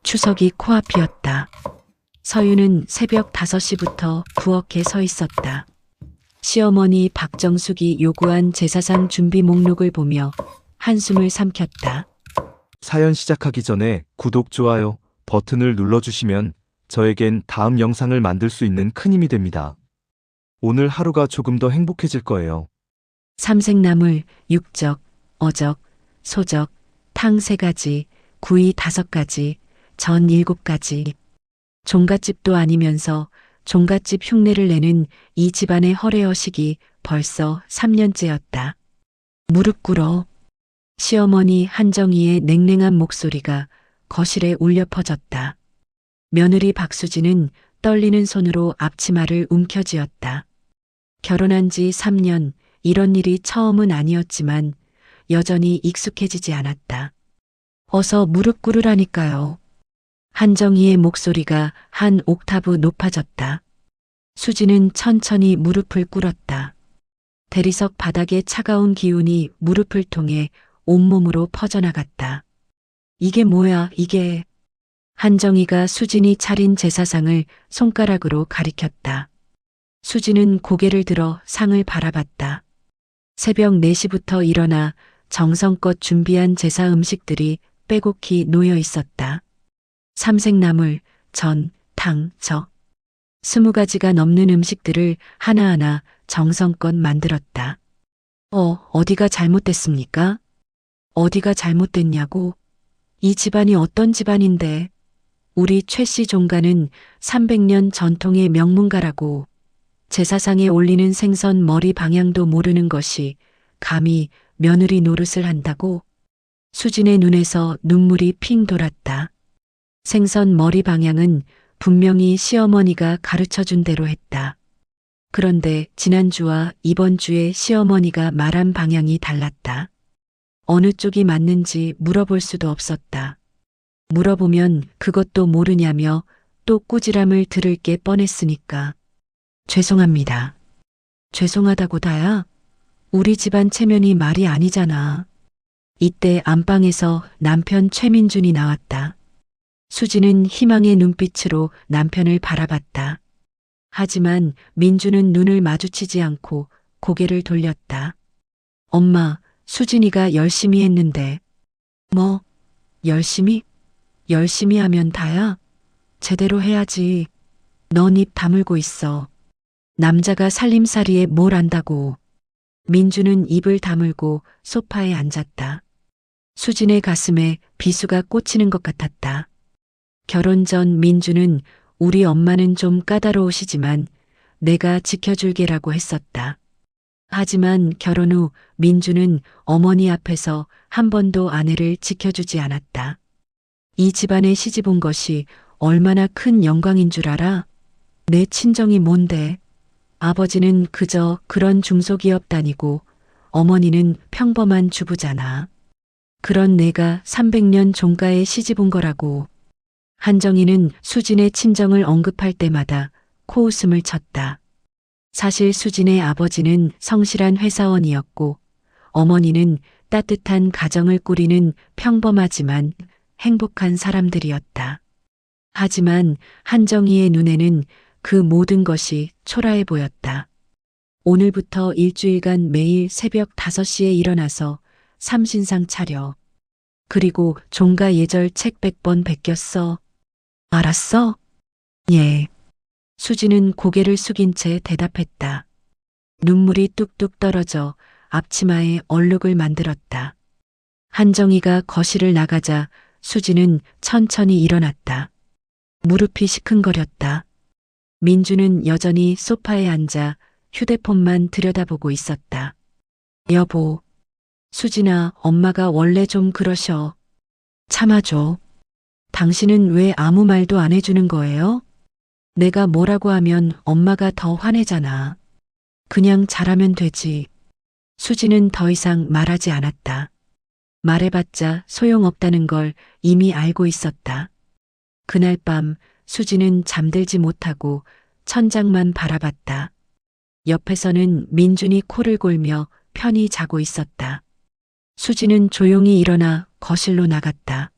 추석이 코앞이었다. 서유는 새벽 5시부터 부엌에 서 있었다. 시어머니 박정숙이 요구한 제사상 준비 목록을 보며 한숨을 삼켰다. 사연 시작하기 전에 구독, 좋아요 버튼을 눌러주시면 저에겐 다음 영상을 만들 수 있는 큰 힘이 됩니다. 오늘 하루가 조금 더 행복해질 거예요. 삼색나물, 육적, 어적, 소적, 탕 3가지, 구이 5가지, 전 7가지. 종갓집도 아니면서 종갓집 흉내를 내는 이 집안의 허례허식이 벌써 3년째였다. 무릎 꿇어. 시어머니 한정희의 냉랭한 목소리가 거실에 울려 퍼졌다. 며느리 박수진은 떨리는 손으로 앞치마를 움켜쥐었다. 결혼한 지 3년, 이런 일이 처음은 아니었지만 여전히 익숙해지지 않았다. 어서 무릎 꿇으라니까요. 한정희의 목소리가 한 옥타브 높아졌다. 수지는 천천히 무릎을 꿇었다. 대리석 바닥의 차가운 기운이 무릎을 통해 온몸으로 퍼져나갔다. 이게 뭐야, 이게. 한정희가 수진이 차린 제사상을 손가락으로 가리켰다. 수진은 고개를 들어 상을 바라봤다. 새벽 4시부터 일어나 정성껏 준비한 제사 음식들이 빼곡히 놓여 있었다. 삼색나물, 전, 탕, 적. 20가지가 넘는 음식들을 하나하나 정성껏 만들었다. 어디가 잘못됐습니까? 어디가 잘못됐냐고? 이 집안이 어떤 집안인데? 우리 최씨 종가는 300년 전통의 명문가라고. 제사상에 올리는 생선 머리 방향도 모르는 것이 감히 며느리 노릇을 한다고? 수진의 눈에서 눈물이 핑 돌았다. 생선 머리 방향은 분명히 시어머니가 가르쳐준 대로 했다. 그런데 지난주와 이번 주에 시어머니가 말한 방향이 달랐다. 어느 쪽이 맞는지 물어볼 수도 없었다. 물어보면 그것도 모르냐며 또 꾸지람을 들을 게 뻔했으니까. 죄송합니다. 죄송하다고 다야? 우리 집안 체면이 말이 아니잖아. 이때 안방에서 남편 최민준이 나왔다. 수지는 희망의 눈빛으로 남편을 바라봤다. 하지만 민준은 눈을 마주치지 않고 고개를 돌렸다. 엄마, 수진이가 열심히 했는데. 뭐, 열심히? 열심히 하면 다야? 제대로 해야지. 넌 입 다물고 있어. 남자가 살림살이에 뭘 안다고. 민준은 입을 다물고 소파에 앉았다. 수진의 가슴에 비수가 꽂히는 것 같았다. 결혼 전 민준은 우리 엄마는 좀 까다로우시지만 내가 지켜줄게라고 했었다. 하지만 결혼 후 민준은 어머니 앞에서 한 번도 아내를 지켜주지 않았다. 이 집안에 시집 온 것이 얼마나 큰 영광인 줄 알아? 내 친정이 뭔데? 아버지는 그저 그런 중소기업 다니고 어머니는 평범한 주부잖아. 그런 내가 300년 종가에 시집 온 거라고. 한정희는 수진의 친정을 언급할 때마다 코웃음을 쳤다. 사실 수진의 아버지는 성실한 회사원이었고 어머니는 따뜻한 가정을 꾸리는 평범하지만 행복한 사람들이었다. 하지만 한정희의 눈에는 그 모든 것이 초라해 보였다. 오늘부터 일주일간 매일 새벽 5시에 일어나서 삼신상 차려. 그리고 종가 예절 책 100번 베꼈어. 알았어? 예. 수지는 고개를 숙인 채 대답했다. 눈물이 뚝뚝 떨어져 앞치마에 얼룩을 만들었다. 한정희가 거실을 나가자 수지는 천천히 일어났다. 무릎이 시큰거렸다. 민주는 여전히 소파에 앉아 휴대폰만 들여다보고 있었다. 여보. 수진아, 엄마가 원래 좀 그러셔. 참아줘. 당신은 왜 아무 말도 안 해주는 거예요? 내가 뭐라고 하면 엄마가 더 화내잖아. 그냥 잘하면 되지. 수지는 더 이상 말하지 않았다. 말해봤자 소용없다는 걸 이미 알고 있었다. 그날 밤 수지는 잠들지 못하고 천장만 바라봤다. 옆에서는 민준이 코를 골며 편히 자고 있었다. 수지는 조용히 일어나 거실로 나갔다.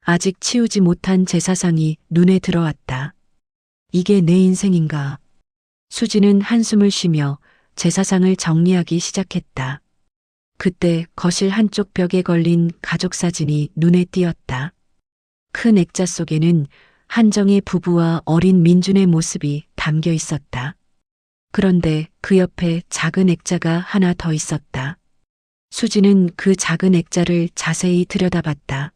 아직 치우지 못한 제사상이 눈에 들어왔다. 이게 내 인생인가? 수지는 한숨을 쉬며 제사상을 정리하기 시작했다. 그때 거실 한쪽 벽에 걸린 가족 사진이 눈에 띄었다. 큰 액자 속에는 한정희 부부와 어린 민준의 모습이 담겨 있었다. 그런데 그 옆에 작은 액자가 하나 더 있었다. 수지는 그 작은 액자를 자세히 들여다봤다.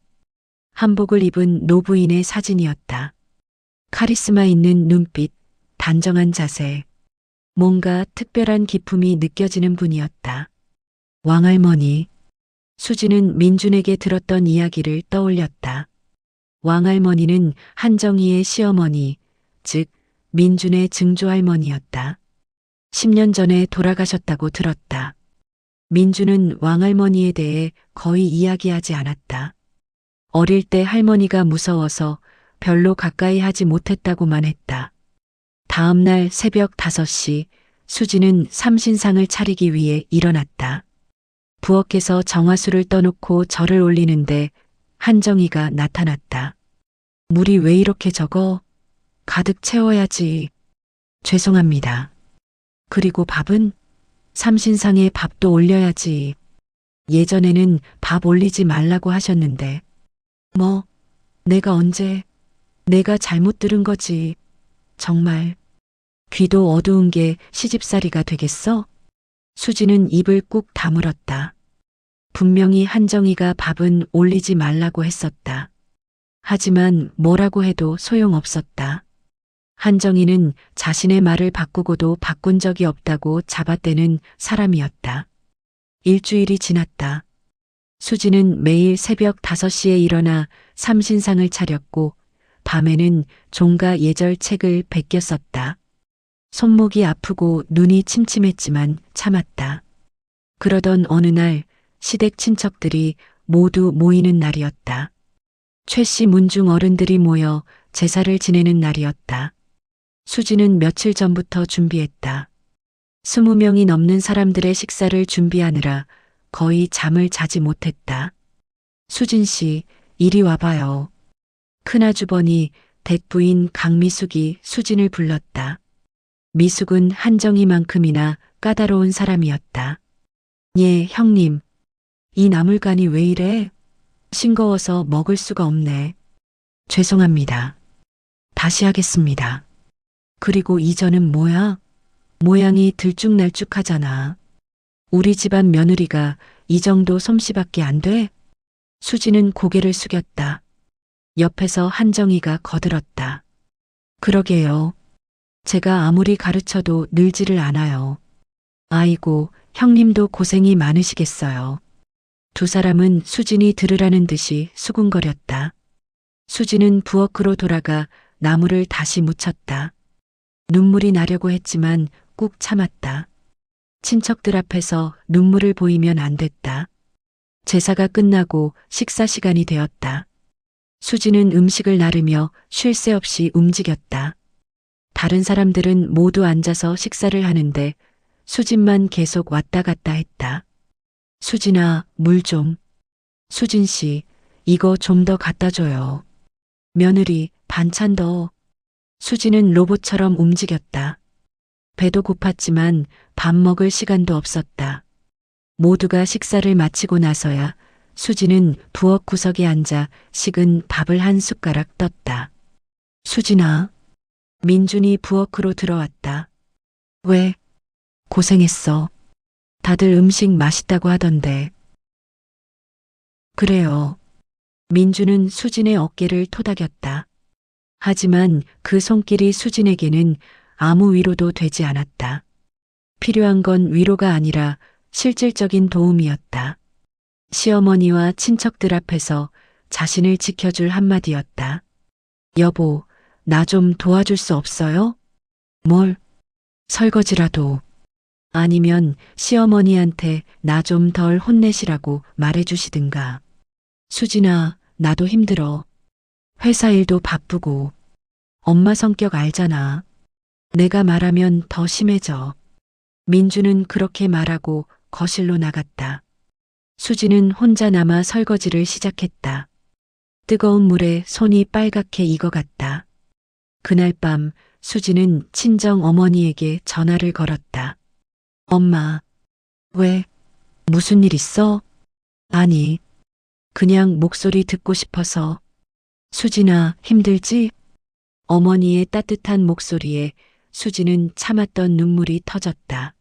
한복을 입은 노부인의 사진이었다. 카리스마 있는 눈빛, 단정한 자세, 뭔가 특별한 기품이 느껴지는 분이었다. 왕할머니. 수지는 민준에게 들었던 이야기를 떠올렸다. 왕할머니는 한정희의 시어머니, 즉 민준의 증조할머니였다. 10년 전에 돌아가셨다고 들었다. 민준은 왕할머니에 대해 거의 이야기하지 않았다. 어릴 때 할머니가 무서워서 별로 가까이 하지 못했다고만 했다. 다음 날 새벽 5시 수지는 삼신상을 차리기 위해 일어났다. 부엌에서 정화수를 떠놓고 절을 올리는데 한정희가 나타났다. 물이 왜 이렇게 적어? 가득 채워야지. 죄송합니다. 그리고 밥은? 삼신상에 밥도 올려야지. 예전에는 밥 올리지 말라고 하셨는데. 뭐, 내가 언제? 내가 잘못 들은 거지. 정말. 귀도 어두운 게 시집살이가 되겠어? 수지는 입을 꾹 다물었다. 분명히 한정희가 밥은 올리지 말라고 했었다. 하지만 뭐라고 해도 소용없었다. 한정희는 자신의 말을 바꾸고도 바꾼 적이 없다고 잡아떼는 사람이었다. 일주일이 지났다. 수지는 매일 새벽 5시에 일어나 삼신상을 차렸고 밤에는 종가 예절책을 베껴 썼다. 손목이 아프고 눈이 침침했지만 참았다. 그러던 어느 날 시댁 친척들이 모두 모이는 날이었다. 최씨 문중 어른들이 모여 제사를 지내는 날이었다. 수지는 며칠 전부터 준비했다. 20명이 넘는 사람들의 식사를 준비하느라 거의 잠을 자지 못했다. 수진 씨, 이리 와봐요. 큰아주버니 댁부인 강미숙이 수진을 불렀다. 미숙은 한정희만큼이나 까다로운 사람이었다. 예, 형님. 이 나물간이 왜 이래? 싱거워서 먹을 수가 없네. 죄송합니다. 다시 하겠습니다. 그리고 이전은 뭐야? 모양이 들쭉날쭉하잖아. 우리 집안 며느리가 이 정도 솜씨밖에 안 돼? 수지는 고개를 숙였다. 옆에서 한정희가 거들었다. 그러게요. 제가 아무리 가르쳐도 늘지를 않아요. 아이고, 형님도 고생이 많으시겠어요. 두 사람은 수진이 들으라는 듯이 수군거렸다. 수진은 부엌으로 돌아가 나물을 다시 묻혔다. 눈물이 나려고 했지만 꾹 참았다. 친척들 앞에서 눈물을 보이면 안 됐다. 제사가 끝나고 식사 시간이 되었다. 수지는 음식을 나르며 쉴 새 없이 움직였다. 다른 사람들은 모두 앉아서 식사를 하는데 수진만 계속 왔다 갔다 했다. 수진아, 물 좀. 수진 씨, 이거 좀 더 갖다 줘요. 며느리, 반찬 더. 수지는 로봇처럼 움직였다. 배도 고팠지만 밥 먹을 시간도 없었다. 모두가 식사를 마치고 나서야 수지는 부엌 구석에 앉아 식은 밥을 한 숟가락 떴다. 수진아. 민준이 부엌으로 들어왔다. 왜? 고생했어. 다들 음식 맛있다고 하던데. 그래요. 민준은 수진의 어깨를 토닥였다. 하지만 그 손길이 수진에게는 아무 위로도 되지 않았다. 필요한 건 위로가 아니라 실질적인 도움이었다. 시어머니와 친척들 앞에서 자신을 지켜줄 한마디였다. 여보, 나 좀 도와줄 수 없어요? 뭘? 설거지라도. 아니면 시어머니한테 나 좀 덜 혼내시라고 말해주시든가. 수진아, 나도 힘들어. 회사 일도 바쁘고. 엄마 성격 알잖아. 내가 말하면 더 심해져. 민주는 그렇게 말하고 거실로 나갔다. 수지는 혼자 남아 설거지를 시작했다. 뜨거운 물에 손이 빨갛게 익어갔다. 그날 밤 수지는 친정 어머니에게 전화를 걸었다. 엄마, 왜? 무슨 일 있어? 아니, 그냥 목소리 듣고 싶어서. 수진아, 힘들지? 어머니의 따뜻한 목소리에 수지는 참았던 눈물이 터졌다.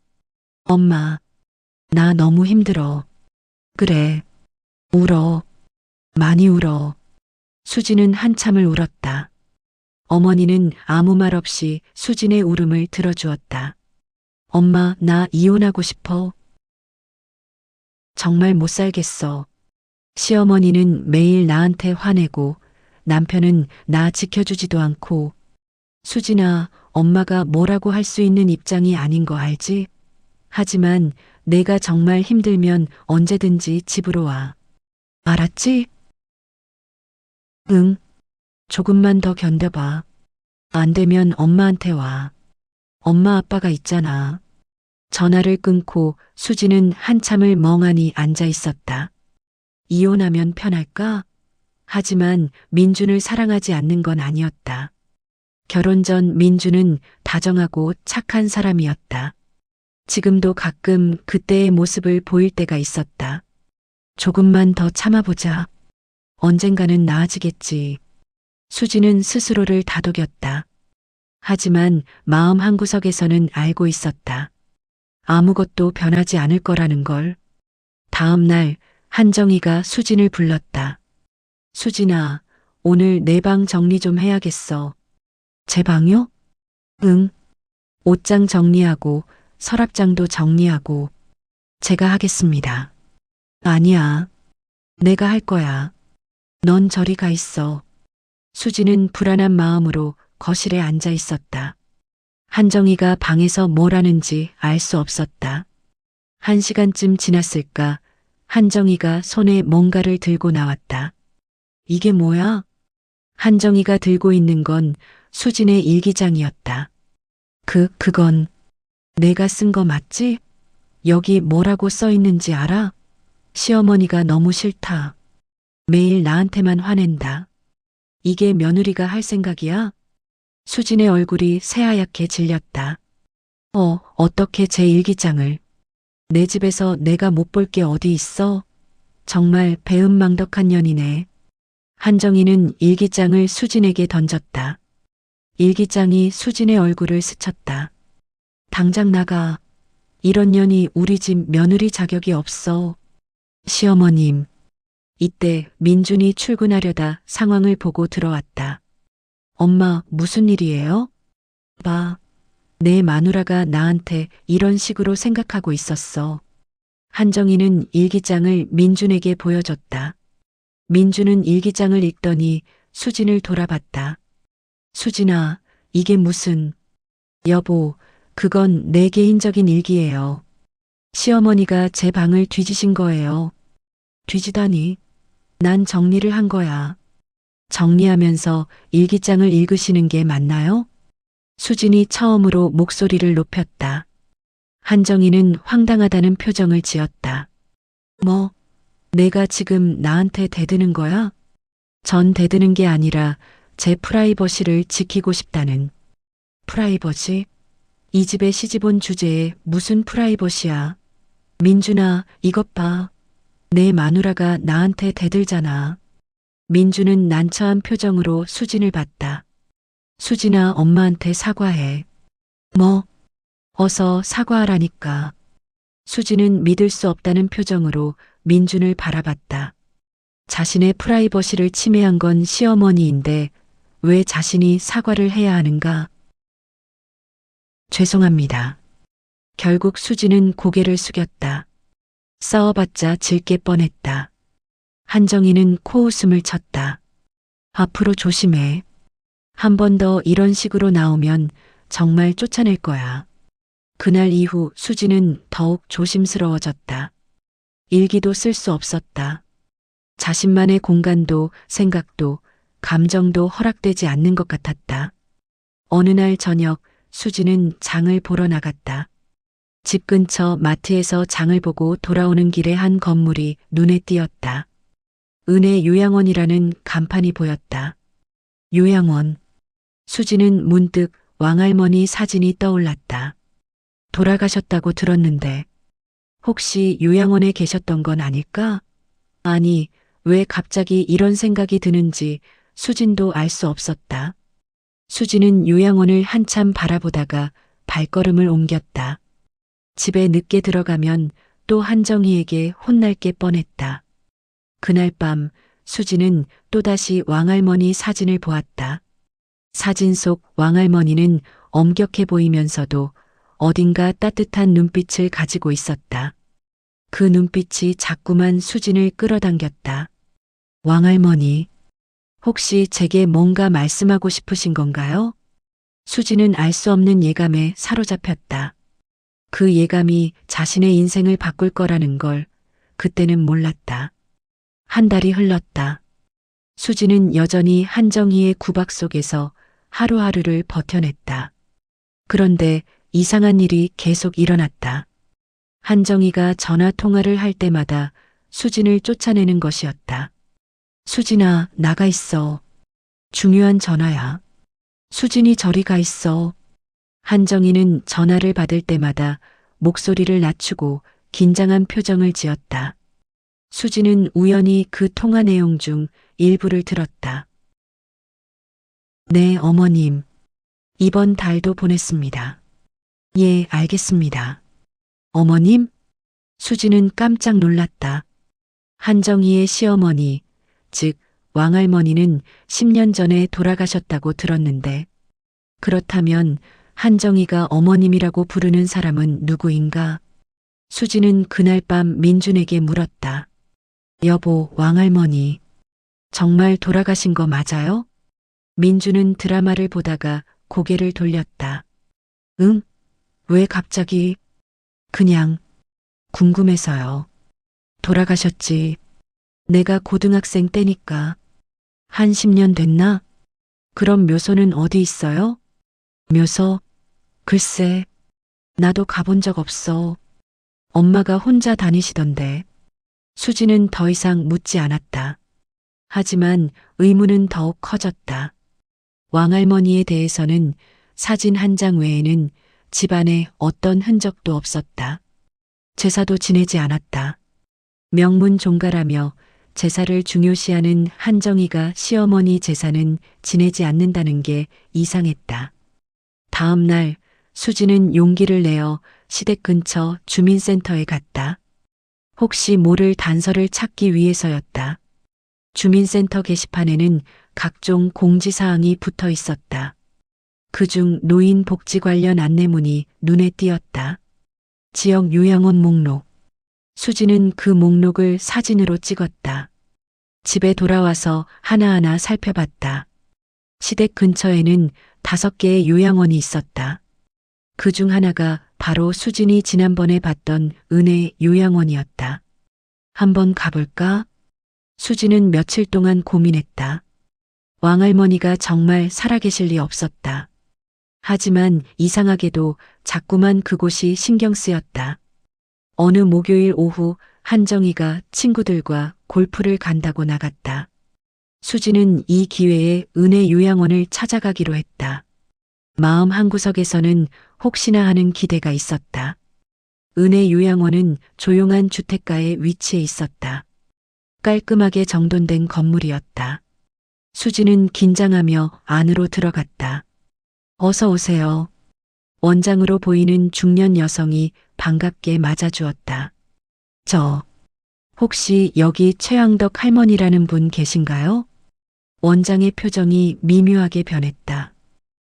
엄마, 나 너무 힘들어. 그래, 울어. 많이 울어. 수지는 한참을 울었다. 어머니는 아무 말 없이 수진의 울음을 들어주었다. 엄마, 나 이혼하고 싶어. 정말 못 살겠어. 시어머니는 매일 나한테 화내고 남편은 나 지켜주지도 않고. 수진아, 엄마가 뭐라고 할 수 있는 입장이 아닌 거 알지? 하지만 내가 정말 힘들면 언제든지 집으로 와. 알았지? 응. 조금만 더 견뎌봐. 안 되면 엄마한테 와. 엄마 아빠가 있잖아. 전화를 끊고 수지는 한참을 멍하니 앉아 있었다. 이혼하면 편할까? 하지만 민준을 사랑하지 않는 건 아니었다. 결혼 전 민준은 다정하고 착한 사람이었다. 지금도 가끔 그때의 모습을 보일 때가 있었다. 조금만 더 참아보자. 언젠가는 나아지겠지. 수지는 스스로를 다독였다. 하지만 마음 한구석에서는 알고 있었다. 아무것도 변하지 않을 거라는 걸. 다음 날 한정희가 수진을 불렀다. 수진아, 오늘 내 방 정리 좀 해야겠어. 제 방요? 응. 옷장 정리하고 서랍장도 정리하고. 제가 하겠습니다. 아니야. 내가 할 거야. 넌 저리 가 있어. 수지는 불안한 마음으로 거실에 앉아 있었다. 한정희가 방에서 뭘 하는지 알 수 없었다. 1시간쯤 지났을까 한정희가 손에 뭔가를 들고 나왔다. 이게 뭐야? 한정희가 들고 있는 건 수진의 일기장이었다. 그건 내가 쓴 거 맞지? 여기 뭐라고 써 있는지 알아? 시어머니가 너무 싫다. 매일 나한테만 화낸다. 이게 며느리가 할 생각이야? 수진의 얼굴이 새하얗게 질렸다. 어떻게 제 일기장을. 내 집에서 내가 못 볼 게 어디 있어? 정말 배은망덕한 년이네. 한정희는 일기장을 수진에게 던졌다. 일기장이 수진의 얼굴을 스쳤다. 당장 나가. 이런 년이 우리 집 며느리 자격이 없어. 시어머님. 이때 민준이 출근하려다 상황을 보고 들어왔다. 엄마, 무슨 일이에요? 봐. 내 마누라가 나한테 이런 식으로 생각하고 있었어. 한정희는 일기장을 민준에게 보여줬다. 민준은 일기장을 읽더니 수진을 돌아봤다. 수진아, 이게 무슨. 여보, 그건 내 개인적인 일기예요. 시어머니가 제 방을 뒤지신 거예요. 뒤지다니. 난 정리를 한 거야. 정리하면서 일기장을 읽으시는 게 맞나요? 수진이 처음으로 목소리를 높였다. 한정희는 황당하다는 표정을 지었다. 뭐, 내가 지금 나한테 대드는 거야? 전 대드는 게 아니라 제 프라이버시를 지키고 싶다는. 프라이버시? 이 집에 시집온 주제에 무슨 프라이버시야? 민준아, 이것 봐. 내 마누라가 나한테 대들잖아. 민준은 난처한 표정으로 수진을 봤다. 수진아, 엄마한테 사과해. 뭐? 어서 사과하라니까. 수진은 믿을 수 없다는 표정으로 민준을 바라봤다. 자신의 프라이버시를 침해한 건 시어머니인데 왜 자신이 사과를 해야 하는가? 죄송합니다. 결국 수진은 고개를 숙였다. 싸워봤자 질 게 뻔했다. 한정희는 코웃음을 쳤다. 앞으로 조심해. 한 번 더 이런 식으로 나오면 정말 쫓아낼 거야. 그날 이후 수진은 더욱 조심스러워졌다. 일기도 쓸 수 없었다. 자신만의 공간도 생각도 감정도 허락되지 않는 것 같았다. 어느 날 저녁 수진은 장을 보러 나갔다. 집 근처 마트에서 장을 보고 돌아오는 길에 한 건물이 눈에 띄었다. 은혜 요양원이라는 간판이 보였다. 요양원. 수지는 문득 왕할머니 사진이 떠올랐다. 돌아가셨다고 들었는데 혹시 요양원에 계셨던 건 아닐까? 아니, 왜 갑자기 이런 생각이 드는지 수진도 알 수 없었다. 수지는 요양원을 한참 바라보다가 발걸음을 옮겼다. 집에 늦게 들어가면 또 한정희에게 혼날 게 뻔했다. 그날 밤 수지는 또다시 왕할머니 사진을 보았다. 사진 속 왕할머니는 엄격해 보이면서도 어딘가 따뜻한 눈빛을 가지고 있었다. 그 눈빛이 자꾸만 수진을 끌어당겼다. 왕할머니, 혹시 제게 뭔가 말씀하고 싶으신 건가요? 수지는 알 수 없는 예감에 사로잡혔다. 그 예감이 자신의 인생을 바꿀 거라는 걸 그때는 몰랐다. 한 달이 흘렀다. 수지는 여전히 한정희의 구박 속에서 하루하루를 버텨냈다. 그런데 이상한 일이 계속 일어났다. 한정희가 전화 통화를 할 때마다 수진을 쫓아내는 것이었다. 수진아, 나가 있어. 중요한 전화야. 수진이 저리 가 있어. 한정희는 전화를 받을 때마다 목소리를 낮추고 긴장한 표정을 지었다. 수지는 우연히 그 통화 내용 중 일부를 들었다. 네, 어머님. 이번 달도 보냈습니다. 예, 알겠습니다. 어머님? 수지는 깜짝 놀랐다. 한정희의 시어머니, 즉 왕할머니는 10년 전에 돌아가셨다고 들었는데 그렇다면 한정희가 어머님이라고 부르는 사람은 누구인가? 수지는 그날 밤 민준에게 물었다. 여보, 왕할머니, 정말 돌아가신 거 맞아요? 민준은 드라마를 보다가 고개를 돌렸다. 응? 왜 갑자기? 그냥 궁금해서요. 돌아가셨지. 내가 고등학생 때니까. 한 10년 됐나? 그럼 묘소는 어디 있어요? 묘소? 글쎄, 나도 가본 적 없어. 엄마가 혼자 다니시던데. 수지는 더 이상 묻지 않았다. 하지만 의문은 더욱 커졌다. 왕할머니에 대해서는 사진 한 장 외에는 집안에 어떤 흔적도 없었다. 제사도 지내지 않았다. 명문 종가라며 제사를 중요시하는 한정희가 시어머니 제사는 지내지 않는다는 게 이상했다. 다음 날 수지는 용기를 내어 시댁 근처 주민센터에 갔다. 혹시 모를 단서를 찾기 위해서였다. 주민센터 게시판에는 각종 공지사항이 붙어 있었다. 그중 노인 복지 관련 안내문이 눈에 띄었다. 지역 요양원 목록. 수지는 그 목록을 사진으로 찍었다. 집에 돌아와서 하나하나 살펴봤다. 시댁 근처에는 5개의 요양원이 있었다. 그 중 하나가 바로 수진이 지난번에 봤던 은혜 요양원이었다. 한번 가볼까? 수지는 며칠 동안 고민했다. 왕할머니가 정말 살아계실 리 없었다. 하지만 이상하게도 자꾸만 그곳이 신경 쓰였다. 어느 목요일 오후 한정희가 친구들과 골프를 간다고 나갔다. 수지는 이 기회에 은혜 요양원을 찾아가기로 했다. 마음 한구석에서는 혹시나 하는 기대가 있었다. 은혜 요양원은 조용한 주택가에 위치해 있었다. 깔끔하게 정돈된 건물이었다. 수지는 긴장하며 안으로 들어갔다. 어서 오세요. 원장으로 보이는 중년 여성이 반갑게 맞아주었다. 혹시 여기 최양덕 할머니라는 분 계신가요? 원장의 표정이 미묘하게 변했다.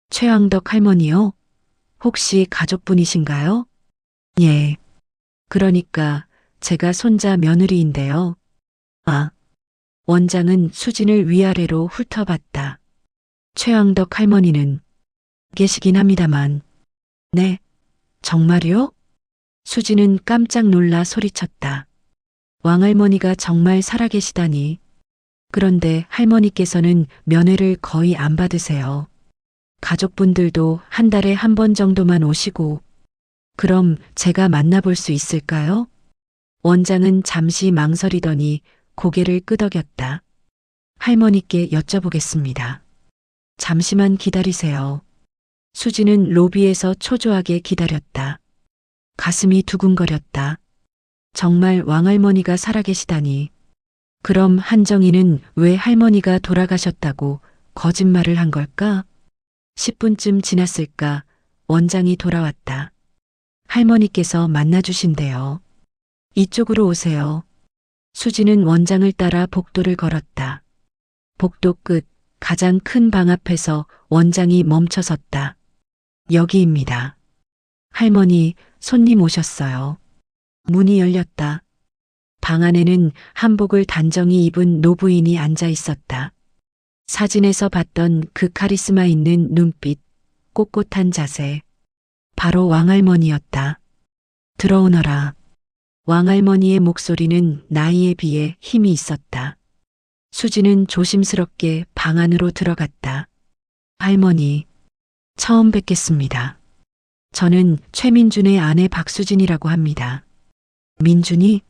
최양덕 할머니요? 혹시 가족분이신가요? 예. 그러니까 제가 손자 며느리인데요. 아. 원장은 수진을 위아래로 훑어봤다. 최양덕 할머니는 계시긴 합니다만. 네. 정말요? 수지는 깜짝 놀라 소리쳤다. 왕할머니가 정말 살아계시다니. 그런데 할머니께서는 면회를 거의 안 받으세요. 가족분들도 한 달에 한 번 정도만 오시고. 그럼 제가 만나볼 수 있을까요? 원장은 잠시 망설이더니 고개를 끄덕였다. 할머니께 여쭤보겠습니다. 잠시만 기다리세요. 수지는 로비에서 초조하게 기다렸다. 가슴이 두근거렸다. 정말 왕할머니가 살아계시다니. 그럼 한정희는 왜 할머니가 돌아가셨다고 거짓말을 한 걸까? 10분쯤 지났을까 원장이 돌아왔다. 할머니께서 만나주신대요. 이쪽으로 오세요. 수지는 원장을 따라 복도를 걸었다. 복도 끝 가장 큰 방 앞에서 원장이 멈춰섰다. 여기입니다. 할머니, 손님 오셨어요. 문이 열렸다. 방 안에는 한복을 단정히 입은 노부인이 앉아 있었다. 사진에서 봤던 그 카리스마 있는 눈빛, 꼿꼿한 자세. 바로 왕할머니였다. 들어오너라. 왕할머니의 목소리는 나이에 비해 힘이 있었다. 수지는 조심스럽게 방 안으로 들어갔다. 할머니, 처음 뵙겠습니다. 저는 최민준의 아내 박수진이라고 합니다. 민준이?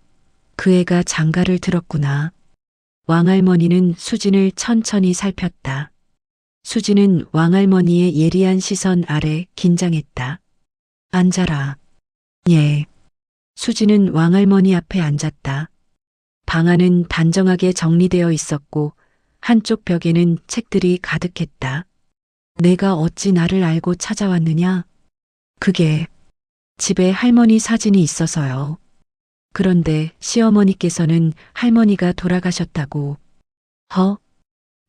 그 애가 장가를 들었구나. 왕할머니는 수진을 천천히 살폈다. 수진은 왕할머니의 예리한 시선 아래 긴장했다. 앉아라. 예. 수진은 왕할머니 앞에 앉았다. 방 안은 단정하게 정리되어 있었고 한쪽 벽에는 책들이 가득했다. 내가 어찌 나를 알고 찾아왔느냐? 그게 집에 할머니 사진이 있어서요. 그런데 시어머니께서는 할머니가 돌아가셨다고.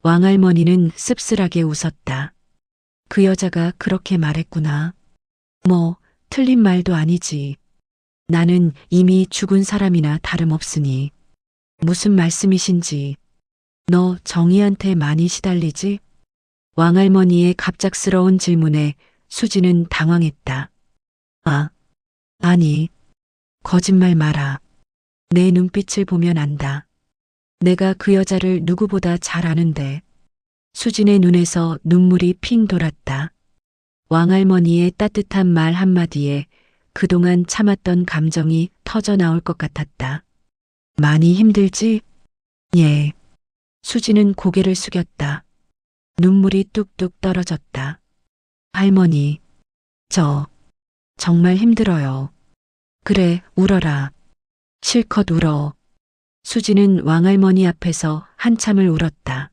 왕할머니는 씁쓸하게 웃었다. 그 여자가 그렇게 말했구나. 뭐, 틀린 말도 아니지. 나는 이미 죽은 사람이나 다름없으니. 무슨 말씀이신지. 너 정희한테 많이 시달리지? 왕할머니의 갑작스러운 질문에 수지는 당황했다. 아니. 거짓말 마라. 내 눈빛을 보면 안다. 내가 그 여자를 누구보다 잘 아는데. 수진의 눈에서 눈물이 핑 돌았다. 왕할머니의 따뜻한 말 한마디에 그동안 참았던 감정이 터져 나올 것 같았다. 많이 힘들지? 예. 수지는 고개를 숙였다. 눈물이 뚝뚝 떨어졌다. 할머니, 저 정말 힘들어요. 그래, 울어라. 실컷 울어. 수지는 왕할머니 앞에서 한참을 울었다.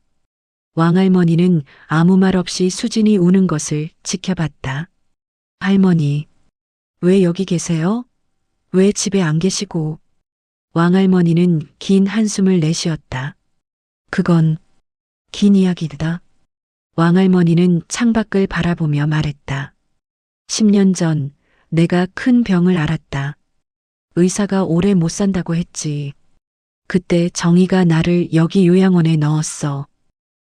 왕할머니는 아무 말 없이 수진이 우는 것을 지켜봤다. 할머니, 왜 여기 계세요? 왜 집에 안 계시고? 왕할머니는 긴 한숨을 내쉬었다. 그건 긴 이야기다. 왕할머니는 창밖을 바라보며 말했다. 10년 전 내가 큰 병을 앓았다. 의사가 오래 못 산다고 했지. 그때 정희가 나를 여기 요양원에 넣었어.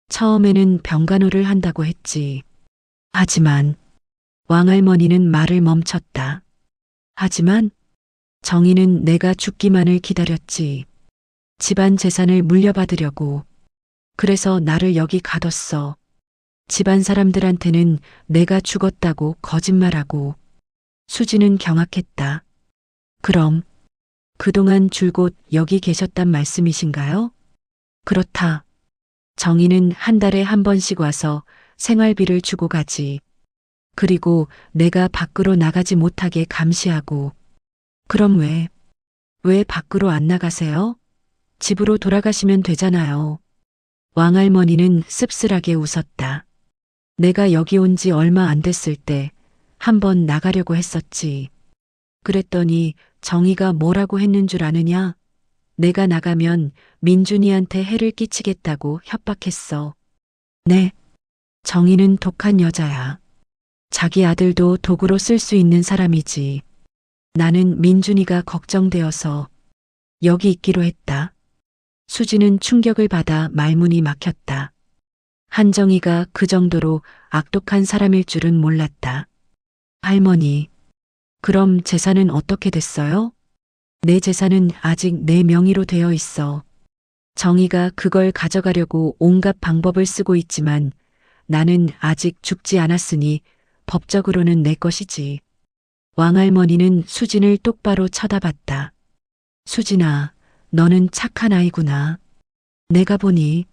처음에는 병간호를 한다고 했지. 하지만 왕할머니는 말을 멈췄다. 하지만 정희는 내가 죽기만을 기다렸지. 집안 재산을 물려받으려고. 그래서 나를 여기 가뒀어. 집안 사람들한테는 내가 죽었다고 거짓말하고. 수지는 경악했다. 그럼 그동안 줄곧 여기 계셨단 말씀이신가요? 그렇다. 정희는 한 달에 한 번씩 와서 생활비를 주고 가지. 그리고 내가 밖으로 나가지 못하게 감시하고. 그럼 왜 밖으로 안 나가세요? 집으로 돌아가시면 되잖아요. 왕할머니는 씁쓸하게 웃었다. 내가 여기 온 지 얼마 안 됐을 때 한번 나가려고 했었지. 그랬더니 정희가 뭐라고 했는 줄 아느냐? 내가 나가면 민준이한테 해를 끼치겠다고 협박했어. 네. 정희는 독한 여자야. 자기 아들도 도구로 쓸 수 있는 사람이지. 나는 민준이가 걱정되어서 여기 있기로 했다. 수지는 충격을 받아 말문이 막혔다. 한정희가 그 정도로 악독한 사람일 줄은 몰랐다. 할머니, 그럼 재산은 어떻게 됐어요? 내 재산은 아직 내 명의로 되어 있어. 정희가 그걸 가져가려고 온갖 방법을 쓰고 있지만 나는 아직 죽지 않았으니 법적으로는 내 것이지. 왕할머니는 수진을 똑바로 쳐다봤다. 수진아, 너는 착한 아이구나. 내가 보니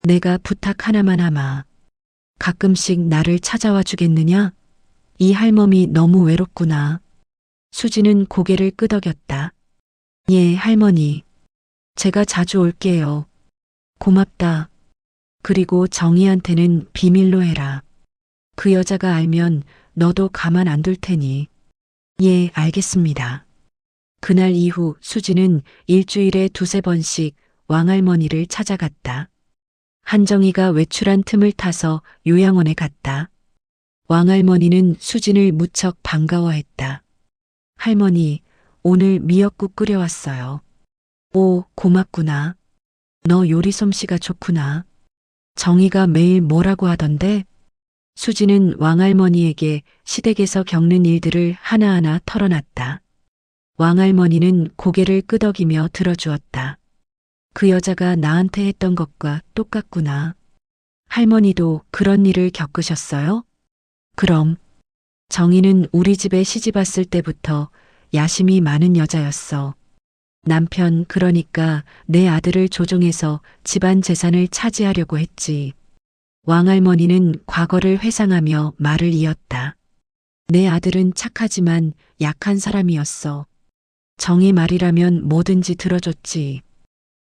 내가 부탁 하나만 하마. 가끔씩 나를 찾아와 주겠느냐? 이 할멈이 너무 외롭구나. 수지는 고개를 끄덕였다. 예, 할머니. 제가 자주 올게요. 고맙다. 그리고 정희한테는 비밀로 해라. 그 여자가 알면 너도 가만 안 둘 테니. 예, 알겠습니다. 그날 이후 수지는 일주일에 두세 번씩 왕할머니를 찾아갔다. 한정희가 외출한 틈을 타서 요양원에 갔다. 왕할머니는 수진을 무척 반가워했다. 할머니, 오늘 미역국 끓여왔어요. 오, 고맙구나. 너 요리 솜씨가 좋구나. 정희가 매일 뭐라고 하던데? 수지는 왕할머니에게 시댁에서 겪는 일들을 하나하나 털어놨다. 왕할머니는 고개를 끄덕이며 들어주었다. 그 여자가 나한테 했던 것과 똑같구나. 할머니도 그런 일을 겪으셨어요? 그럼. 정희는 우리 집에 시집 왔을 때부터 야심이 많은 여자였어. 남편, 그러니까 내 아들을 조종해서 집안 재산을 차지하려고 했지. 왕할머니는 과거를 회상하며 말을 이었다. 내 아들은 착하지만 약한 사람이었어. 정희 말이라면 뭐든지 들어줬지.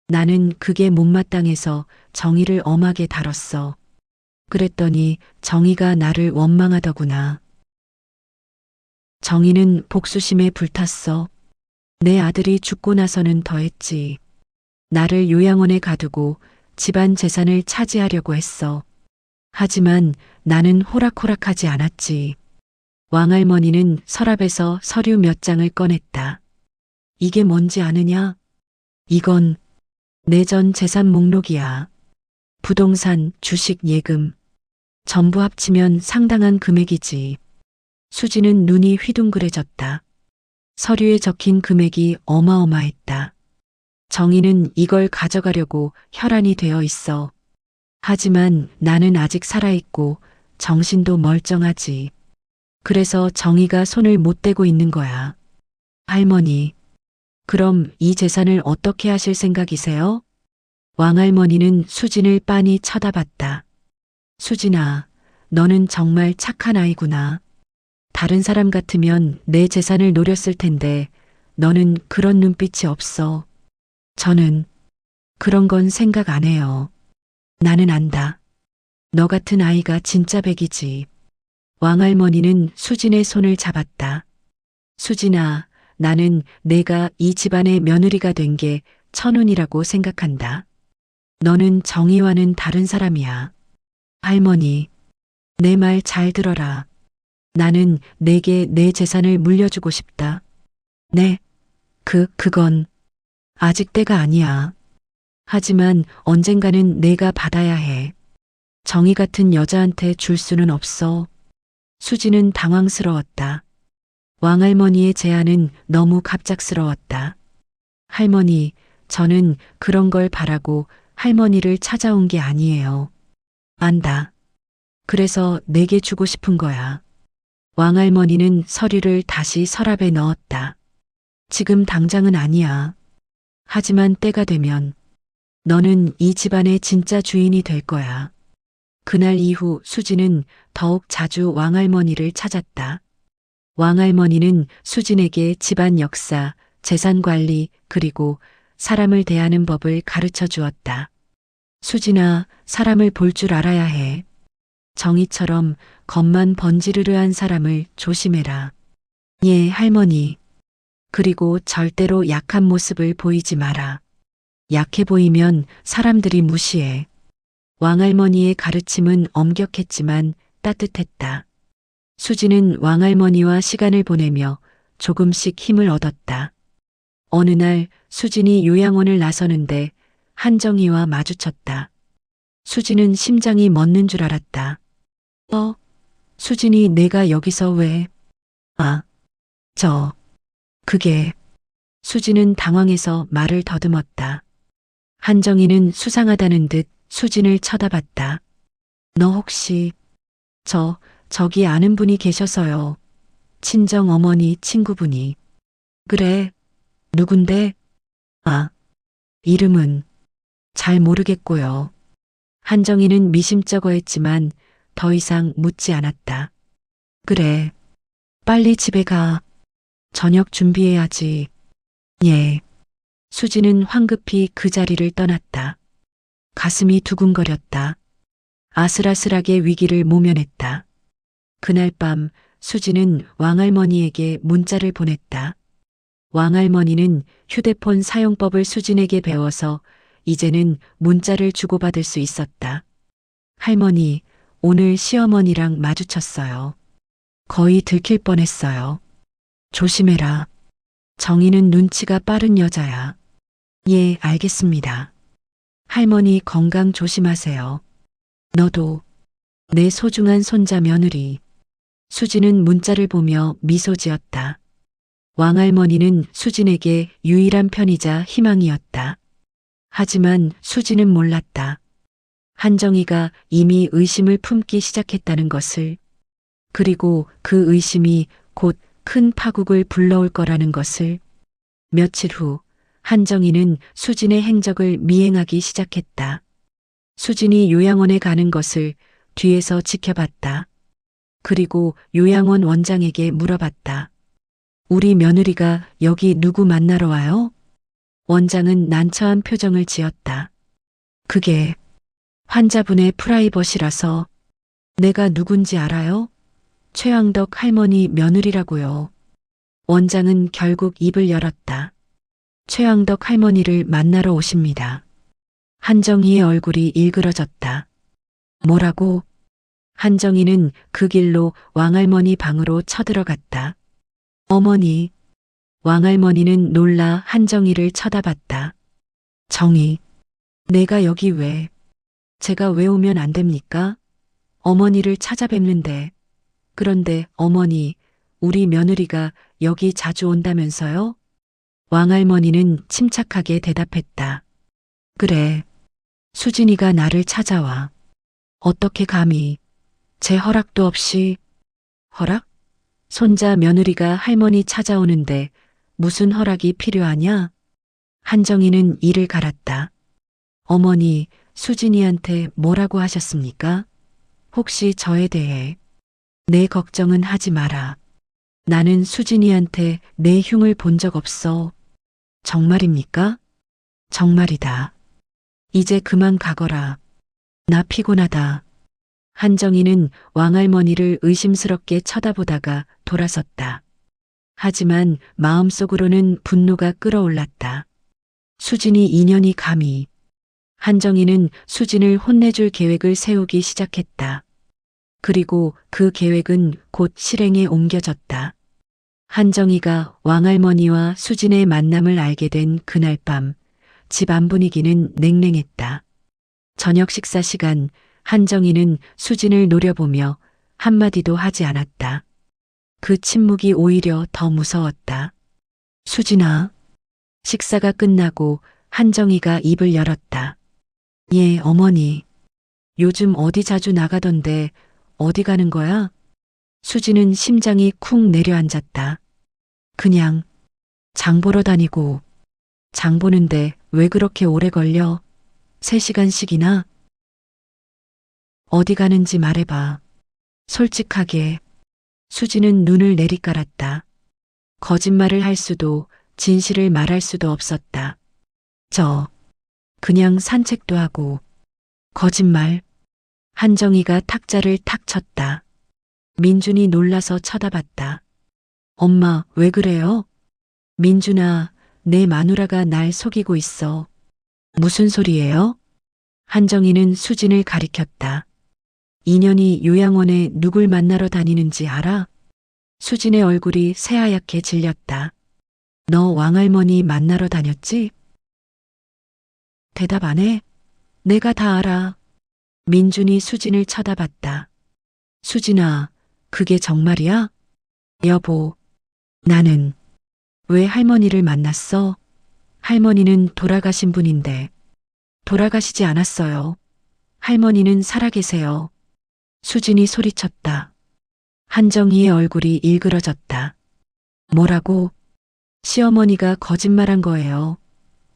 나는 그게 못마땅해서 정희를 엄하게 다뤘어. 그랬더니 정희가 나를 원망하더구나. 정희는 복수심에 불탔어. 내 아들이 죽고 나서는 더했지. 나를 요양원에 가두고 집안 재산을 차지하려고 했어. 하지만 나는 호락호락하지 않았지. 왕할머니는 서랍에서 서류 몇 장을 꺼냈다. 이게 뭔지 아느냐? 이건 내 전 재산 목록이야. 부동산, 주식, 예금. 전부 합치면 상당한 금액이지. 수지는 눈이 휘둥그레졌다. 서류에 적힌 금액이 어마어마했다. 정희는 이걸 가져가려고 혈안이 되어 있어. 하지만 나는 아직 살아있고 정신도 멀쩡하지. 그래서 정희가 손을 못 대고 있는 거야. 할머니, 그럼 이 재산을 어떻게 하실 생각이세요? 왕할머니는 수진을 빤히 쳐다봤다. 수진아, 너는 정말 착한 아이구나. 다른 사람 같으면 내 재산을 노렸을 텐데 너는 그런 눈빛이 없어. 저는 그런 건 생각 안 해요. 나는 안다. 너 같은 아이가 진짜 백이지. 왕할머니는 수진의 손을 잡았다. 수진아, 나는 내가 이 집안의 며느리가 된 게 천운이라고 생각한다. 너는 정희와는 다른 사람이야. 할머니, 내 말 잘 들어라. 나는 내게 내 재산을 물려주고 싶다. 네, 그건 아직 때가 아니야. 하지만 언젠가는 내가 받아야 해. 정희 같은 여자한테 줄 수는 없어. 수지는 당황스러웠다. 왕할머니의 제안은 너무 갑작스러웠다. 할머니, 저는 그런 걸 바라고 할머니를 찾아온 게 아니에요. 안다. 그래서 내게 주고 싶은 거야. 왕할머니는 서류를 다시 서랍에 넣었다. 지금 당장은 아니야. 하지만 때가 되면 너는 이 집안의 진짜 주인이 될 거야. 그날 이후 수지는 더욱 자주 왕할머니를 찾았다. 왕할머니는 수진에게 집안 역사, 재산 관리, 그리고 사람을 대하는 법을 가르쳐 주었다. 수진아, 사람을 볼 줄 알아야 해. 정희처럼 겉만 번지르르한 사람을 조심해라. 예, 할머니. 그리고 절대로 약한 모습을 보이지 마라. 약해 보이면 사람들이 무시해. 왕할머니의 가르침은 엄격했지만 따뜻했다. 수지는 왕할머니와 시간을 보내며 조금씩 힘을 얻었다. 어느 날 수진이 요양원을 나서는데 한정희와 마주쳤다. 수지는 심장이 멎는 줄 알았다. 수진이 내가 여기서 왜? 그게. 수지는 당황해서 말을 더듬었다. 한정희는 수상하다는 듯 수진을 쳐다봤다. 너 혹시 저기 아는 분이 계셔서요. 친정 어머니 친구분이. 그래. 누군데? 이름은 잘 모르겠고요. 한정희는 미심쩍어했지만 더 이상 묻지 않았다. 그래. 빨리 집에 가. 저녁 준비해야지. 예. 수지는 황급히 그 자리를 떠났다. 가슴이 두근거렸다. 아슬아슬하게 위기를 모면했다. 그날 밤 수지는 왕할머니에게 문자를 보냈다. 왕할머니는 휴대폰 사용법을 수진에게 배워서 이제는 문자를 주고받을 수 있었다. 할머니, 오늘 시어머니랑 마주쳤어요. 거의 들킬 뻔했어요. 조심해라. 정희는 눈치가 빠른 여자야. 예, 알겠습니다. 할머니 건강 조심하세요. 너도. 내 소중한 손자 며느리. 수진은 문자를 보며 미소 지었다. 왕할머니는 수진에게 유일한 편이자 희망이었다. 하지만 수진은 몰랐다. 한정희가 이미 의심을 품기 시작했다는 것을, 그리고 그 의심이 곧 큰 파국을 불러올 거라는 것을. 며칠 후 한정희는 수진의 행적을 미행하기 시작했다. 수진이 요양원에 가는 것을 뒤에서 지켜봤다. 그리고 요양원 원장에게 물어봤다. 우리 며느리가 여기 누구 만나러 와요? 원장은 난처한 표정을 지었다. 그게 환자분의 프라이버시라서. 내가 누군지 알아요? 최양덕 할머니 며느리라고요. 원장은 결국 입을 열었다. 최양덕 할머니를 만나러 오십니다. 한정희의 얼굴이 일그러졌다. 뭐라고? 한정희는 그 길로 왕할머니 방으로 쳐들어갔다. 어머니. 왕할머니는 놀라 한정희를 쳐다봤다. 정희, 내가 여기 왜? 제가 왜 오면 안 됩니까? 어머니를 찾아뵙는데. 그런데 어머니, 우리 며느리가 여기 자주 온다면서요? 왕할머니는 침착하게 대답했다. 그래. 수진이가 나를 찾아와. 어떻게 감히? 제 허락도 없이. 허락? 손자 며느리가 할머니 찾아오는데 무슨 허락이 필요하냐? 한정희는 이를 갈았다. 어머니, 수진이한테 뭐라고 하셨습니까? 혹시 저에 대해. 내 걱정은 하지 마라. 나는 수진이한테 내 흉을 본 적 없어. 정말입니까? 정말이다. 이제 그만 가거라. 나 피곤하다. 한정희는 왕할머니를 의심스럽게 쳐다보다가 돌아섰다. 하지만 마음속으로는 분노가 끓어올랐다. 수진이 인연이 감히. 한정희는 수진을 혼내줄 계획을 세우기 시작했다. 그리고 그 계획은 곧 실행에 옮겨졌다. 한정희가 왕할머니와 수진의 만남을 알게 된 그날 밤, 집 안 분위기는 냉랭했다. 저녁 식사 시간, 한정희는 수진을 노려보며 한마디도 하지 않았다. 그 침묵이 오히려 더 무서웠다. 수진아. 식사가 끝나고 한정희가 입을 열었다. 예, 어머니. 요즘 어디 자주 나가던데 어디 가는 거야? 수진은 심장이 쿵 내려앉았다. 그냥 장 보러 다니고. 장 보는데 왜 그렇게 오래 걸려? 3시간씩이나? 어디 가는지 말해봐. 솔직하게. 수진은 눈을 내리깔았다. 거짓말을 할 수도 진실을 말할 수도 없었다. 그냥 산책도 하고. 거짓말. 한정희가 탁자를 탁 쳤다. 민준이 놀라서 쳐다봤다. 엄마, 왜 그래요? 민준아, 내 마누라가 날 속이고 있어. 무슨 소리예요? 한정희는 수진을 가리켰다. 인연이 요양원에 누굴 만나러 다니는지 알아? 수진의 얼굴이 새하얗게 질렸다. 너 왕할머니 만나러 다녔지? 대답 안 해? 내가 다 알아. 민준이 수진을 쳐다봤다. 수진아, 그게 정말이야? 여보, 나는 왜 할머니를 만났어? 할머니는 돌아가신 분인데. 돌아가시지 않았어요. 할머니는 살아계세요. 수진이 소리쳤다. 한정희의 얼굴이 일그러졌다. 뭐라고? 시어머니가 거짓말한 거예요.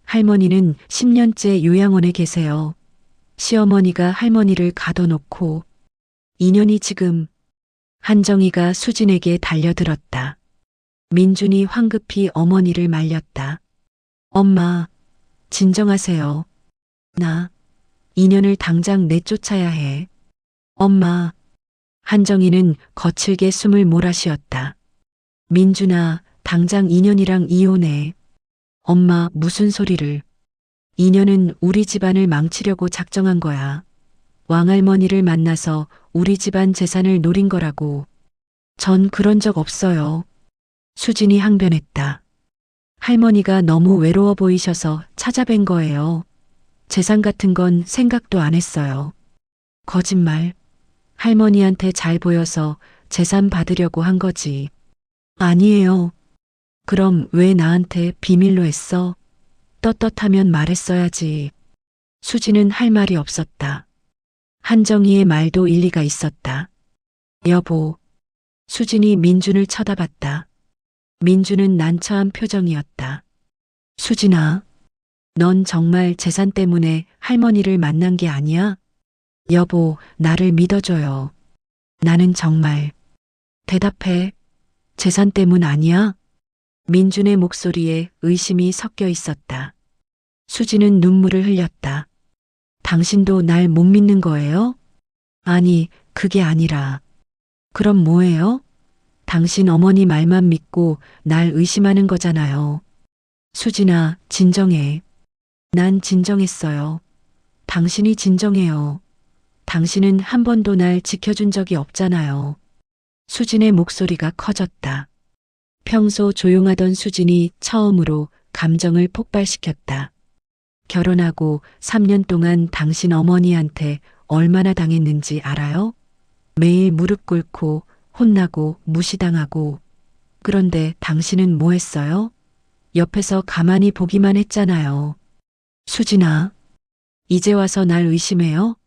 할머니는 10년째 요양원에 계세요. 시어머니가 할머니를 가둬놓고 2년이 지금. 한정희가 수진에게 달려들었다. 민준이 황급히 어머니를 말렸다. 엄마, 진정하세요. 나 2년을 당장 내쫓아야 해. 엄마. 한정희는 거칠게 숨을 몰아쉬었다. 민준아, 당장 2년이랑 이혼해. 엄마, 무슨 소리를. 2년은 우리 집안을 망치려고 작정한 거야. 왕할머니를 만나서 우리 집안 재산을 노린 거라고. 전 그런 적 없어요. 수진이 항변했다. 할머니가 너무 외로워 보이셔서 찾아뵌 거예요. 재산 같은 건 생각도 안 했어요. 거짓말. 할머니한테 잘 보여서 재산 받으려고 한 거지. 아니에요. 그럼 왜 나한테 비밀로 했어? 떳떳하면 말했어야지. 수지는 할 말이 없었다. 한정희의 말도 일리가 있었다. 여보. 수진이 민준을 쳐다봤다. 민준은 난처한 표정이었다. 수진아, 넌 정말 재산 때문에 할머니를 만난 게 아니야? 여보, 나를 믿어줘요. 나는 정말. 대답해. 재산 때문 아니야? 민준의 목소리에 의심이 섞여 있었다. 수지는 눈물을 흘렸다. 당신도 날 못 믿는 거예요? 아니, 그게 아니라. 그럼 뭐예요? 당신 어머니 말만 믿고 날 의심하는 거잖아요. 수진아, 진정해. 난 진정했어요. 당신이 진정해요. 당신은 한 번도 날 지켜준 적이 없잖아요. 수진의 목소리가 커졌다. 평소 조용하던 수진이 처음으로 감정을 폭발시켰다. 결혼하고 3년 동안 당신 어머니한테 얼마나 당했는지 알아요? 매일 무릎 꿇고 혼나고 무시당하고. 그런데 당신은 뭐 했어요? 옆에서 가만히 보기만 했잖아요. 수진아, 이제 와서 날 의심해요?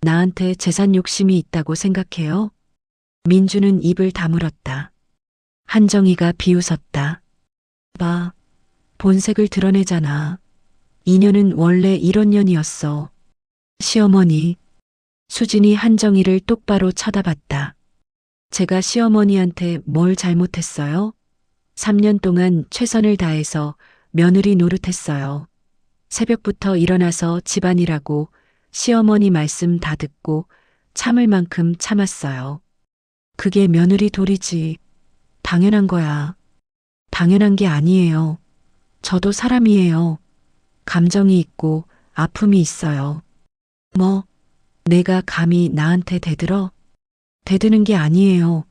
나한테 재산 욕심이 있다고 생각해요? 민주는 입을 다물었다. 한정희가 비웃었다. 봐, 본색을 드러내잖아. 2년은 원래 이런 년이었어. 시어머니. 수진이 한정희를 똑바로 쳐다봤다. 제가 시어머니한테 뭘 잘못했어요? 3년 동안 최선을 다해서 며느리 노릇했어요. 새벽부터 일어나서 집안일하고 시어머니 말씀 다 듣고 참을 만큼 참았어요. 그게 며느리 도리지. 당연한 거야. 당연한 게 아니에요. 저도 사람이에요. 감정이 있고 아픔이 있어요. 뭐, 내가 감히 나한테 대들어? 대드는 게 아니에요.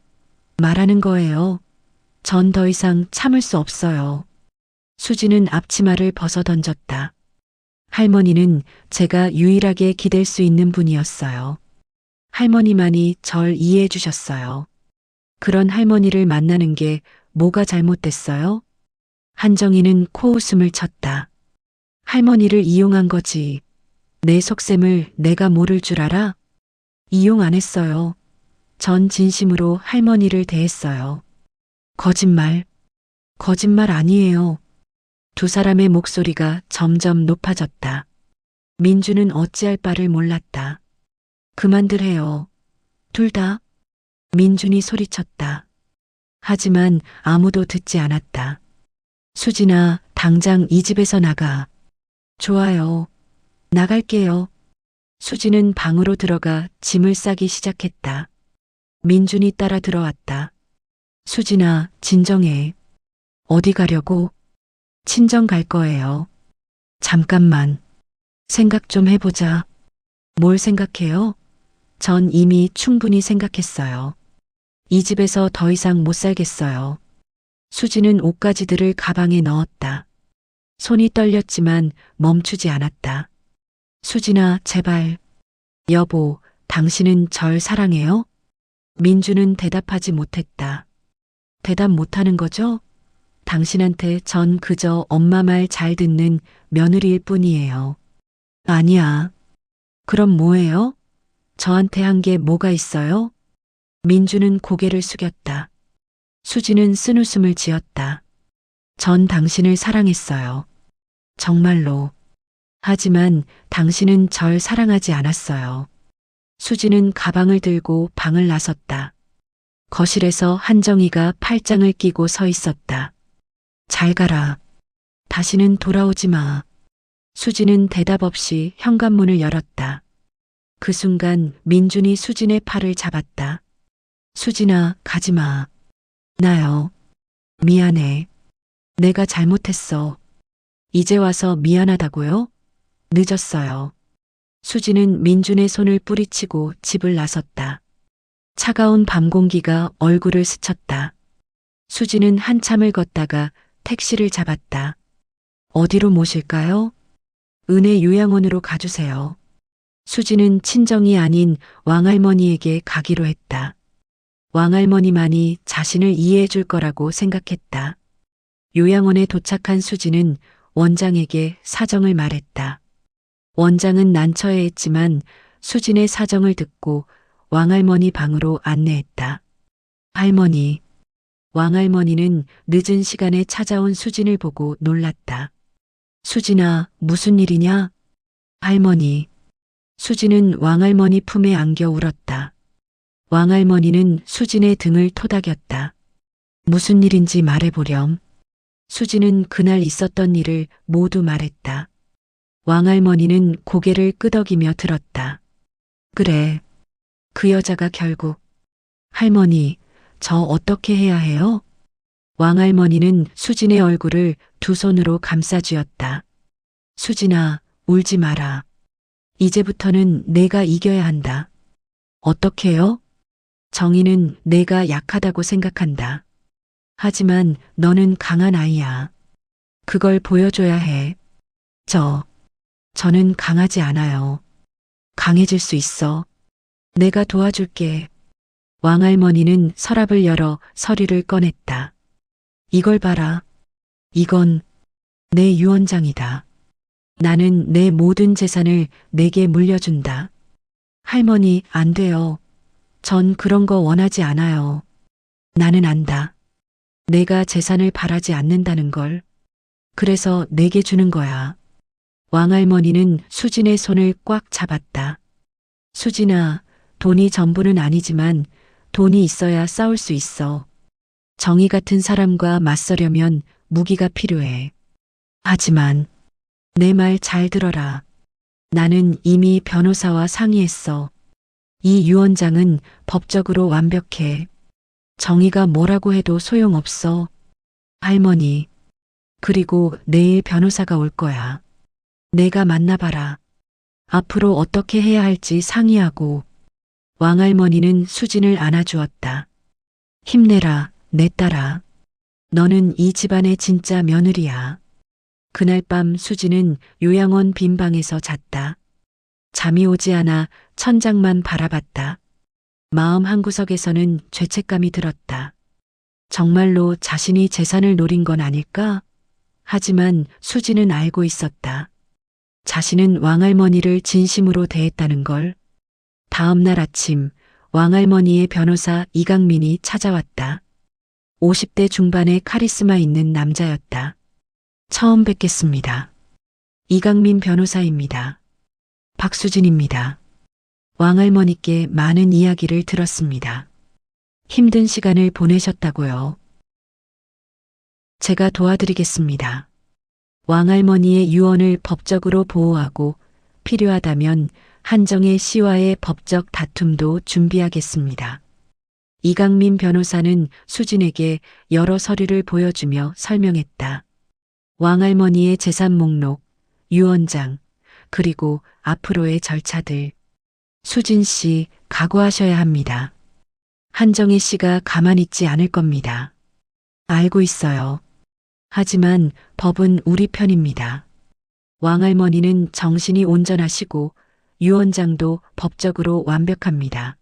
말하는 거예요. 전 더 이상 참을 수 없어요. 수지는 앞치마를 벗어 던졌다. 할머니는 제가 유일하게 기댈 수 있는 분이었어요. 할머니만이 절 이해해 주셨어요. 그런 할머니를 만나는 게 뭐가 잘못됐어요? 한정희는 코웃음을 쳤다. 할머니를 이용한 거지. 내 속셈을 내가 모를 줄 알아? 이용 안 했어요. 전 진심으로 할머니를 대했어요. 거짓말. 거짓말 아니에요. 두 사람의 목소리가 점점 높아졌다. 민주는 어찌할 바를 몰랐다. 그만들 해요. 둘 다. 민준이 소리쳤다. 하지만 아무도 듣지 않았다. 수진아, 당장 이 집에서 나가. 좋아요. 나갈게요. 수진은 방으로 들어가 짐을 싸기 시작했다. 민준이 따라 들어왔다. 수진아, 진정해. 어디 가려고? 친정 갈 거예요. 잠깐만. 생각 좀 해보자. 뭘 생각해요? 전 이미 충분히 생각했어요. 이 집에서 더 이상 못 살겠어요. 수지는 옷가지들을 가방에 넣었다. 손이 떨렸지만 멈추지 않았다. 수진아, 제발. 여보, 당신은 절 사랑해요? 민주는 대답하지 못했다. 대답 못하는 거죠? 당신한테 전 그저 엄마 말 잘 듣는 며느리일 뿐이에요. 아니야. 그럼 뭐예요? 저한테 한 게 뭐가 있어요? 민주는 고개를 숙였다. 수지는 쓴웃음을 지었다. 전 당신을 사랑했어요. 정말로. 하지만 당신은 절 사랑하지 않았어요. 수지는 가방을 들고 방을 나섰다. 거실에서 한정희가 팔짱을 끼고 서 있었다. 잘 가라. 다시는 돌아오지 마. 수지는 대답 없이 현관문을 열었다. 그 순간 민준이 수진의 팔을 잡았다. 수진아, 가지 마. 나요. 미안해. 내가 잘못했어. 이제 와서 미안하다고요? 늦었어요. 수지는 민준의 손을 뿌리치고 집을 나섰다. 차가운 밤 공기가 얼굴을 스쳤다. 수지는 한참을 걷다가 택시를 잡았다. 어디로 모실까요? 은혜 요양원으로 가주세요. 수지는 친정이 아닌 왕할머니에게 가기로 했다. 왕할머니만이 자신을 이해해 줄 거라고 생각했다. 요양원에 도착한 수지는 원장에게 사정을 말했다. 원장은 난처해했지만 수진의 사정을 듣고 왕할머니 방으로 안내했다. 할머니. 왕할머니는 늦은 시간에 찾아온 수진을 보고 놀랐다. 수진아, 무슨 일이냐? 할머니. 수진은 왕할머니 품에 안겨 울었다. 왕할머니는 수진의 등을 토닥였다. 무슨 일인지 말해보렴. 수진은 그날 있었던 일을 모두 말했다. 왕할머니는 고개를 끄덕이며 들었다. 그래. 그 여자가 결국. 할머니, 저 어떻게 해야 해요? 왕할머니는 수진의 얼굴을 두 손으로 감싸쥐었다. 수진아, 울지 마라. 이제부터는 내가 이겨야 한다. 어떻게요? 정희는 내가 약하다고 생각한다. 하지만 너는 강한 아이야. 그걸 보여줘야 해. 저는 강하지 않아요. 강해질 수 있어. 내가 도와줄게. 왕할머니는 서랍을 열어 서류를 꺼냈다. 이걸 봐라. 이건 내 유언장이다. 나는 내 모든 재산을 내게 물려준다. 할머니, 안 돼요. 전 그런 거 원하지 않아요. 나는 안다. 내가 재산을 바라지 않는다는 걸. 그래서 내게 주는 거야. 왕할머니는 수진의 손을 꽉 잡았다. 수진아, 돈이 전부는 아니지만 돈이 있어야 싸울 수 있어. 정의 같은 사람과 맞서려면 무기가 필요해. 하지만 내 말 잘 들어라. 나는 이미 변호사와 상의했어. 이 유언장은 법적으로 완벽해. 정의가 뭐라고 해도 소용없어. 할머니. 그리고 내일 변호사가 올 거야. 내가 만나봐라. 앞으로 어떻게 해야 할지 상의하고. 왕할머니는 수진을 안아주었다. 힘내라, 내 딸아. 너는 이 집안의 진짜 며느리야. 그날 밤 수진은 요양원 빈 방에서 잤다. 잠이 오지 않아 천장만 바라봤다. 마음 한구석에서는 죄책감이 들었다. 정말로 자신이 재산을 노린 건 아닐까? 하지만 수진은 알고 있었다. 자신은 왕할머니를 진심으로 대했다는 걸. 다음 날 아침 왕할머니의 변호사 이강민이 찾아왔다. 50대 중반의 카리스마 있는 남자였다. 처음 뵙겠습니다. 이강민 변호사입니다. 박수진입니다. 왕할머니께 많은 이야기를 들었습니다. 힘든 시간을 보내셨다고요. 제가 도와드리겠습니다. 왕할머니의 유언을 법적으로 보호하고 필요하다면 한정혜 씨와의 법적 다툼도 준비하겠습니다. 이강민 변호사는 수진에게 여러 서류를 보여주며 설명했다. 왕할머니의 재산 목록, 유언장, 그리고 앞으로의 절차들. 수진 씨, 각오하셔야 합니다. 한정혜 씨가 가만히 있지 않을 겁니다. 알고 있어요. 하지만 법은 우리 편입니다. 왕할머니는 정신이 온전하시고 유언장도 법적으로 완벽합니다.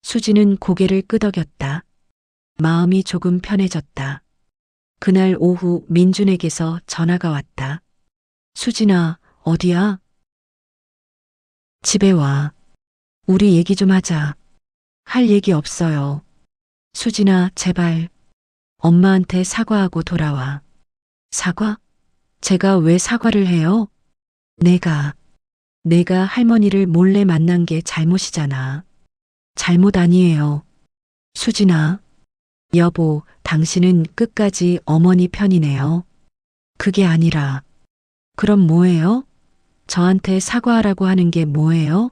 수지는 고개를 끄덕였다. 마음이 조금 편해졌다. 그날 오후 민준에게서 전화가 왔다. 수진아, 어디야? 집에 와. 우리 얘기 좀 하자. 할 얘기 없어요. 수진아, 제발. 엄마한테 사과하고 돌아와. 사과? 제가 왜 사과를 해요? 내가 할머니를 몰래 만난 게 잘못이잖아. 잘못 아니에요. 수진아, 여보, 당신은 끝까지 어머니 편이네요. 그게 아니라, 그럼 뭐예요? 저한테 사과하라고 하는 게 뭐예요?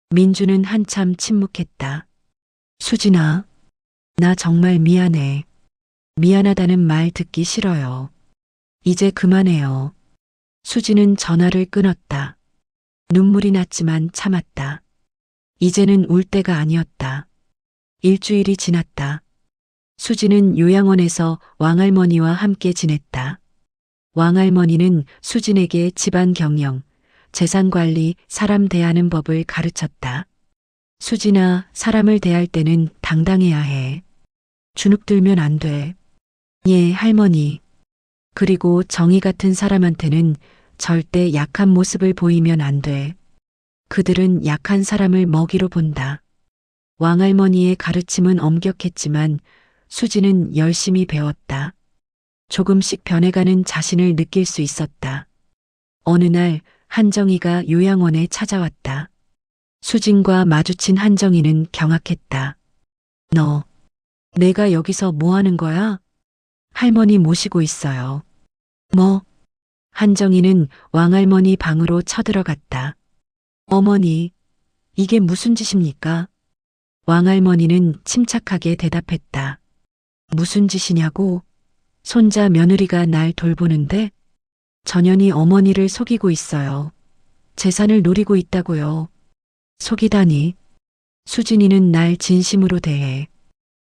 민주는 한참 침묵했다. 수진아, 나 정말 미안해. 미안하다는 말 듣기 싫어요. 이제 그만해요. 수진은 전화를 끊었다. 눈물이 났지만 참았다. 이제는 울 때가 아니었다. 일주일이 지났다. 수진은 요양원에서 왕할머니와 함께 지냈다. 왕할머니는 수진에게 집안 경영, 재산 관리, 사람 대하는 법을 가르쳤다. 수진아, 사람을 대할 때는 당당해야 해. 주눅들면 안 돼. 예, 할머니. 그리고 정의 같은 사람한테는 절대 약한 모습을 보이면 안 돼. 그들은 약한 사람을 먹이로 본다. 왕할머니의 가르침은 엄격했지만 수지는 열심히 배웠다. 조금씩 변해가는 자신을 느낄 수 있었다. 어느 날 한정이가 요양원에 찾아왔다. 수진과 마주친 한정이는 경악했다. 너, 내가 여기서 뭐 하는 거야? 할머니 모시고 있어요. 뭐? 한정이는 왕할머니 방으로 쳐들어갔다. 어머니, 이게 무슨 짓입니까? 왕할머니는 침착하게 대답했다. 무슨 짓이냐고? 손자 며느리가 날 돌보는데 전현이 어머니를 속이고 있어요. 재산을 노리고 있다고요. 속이다니. 수진이는 날 진심으로 대해.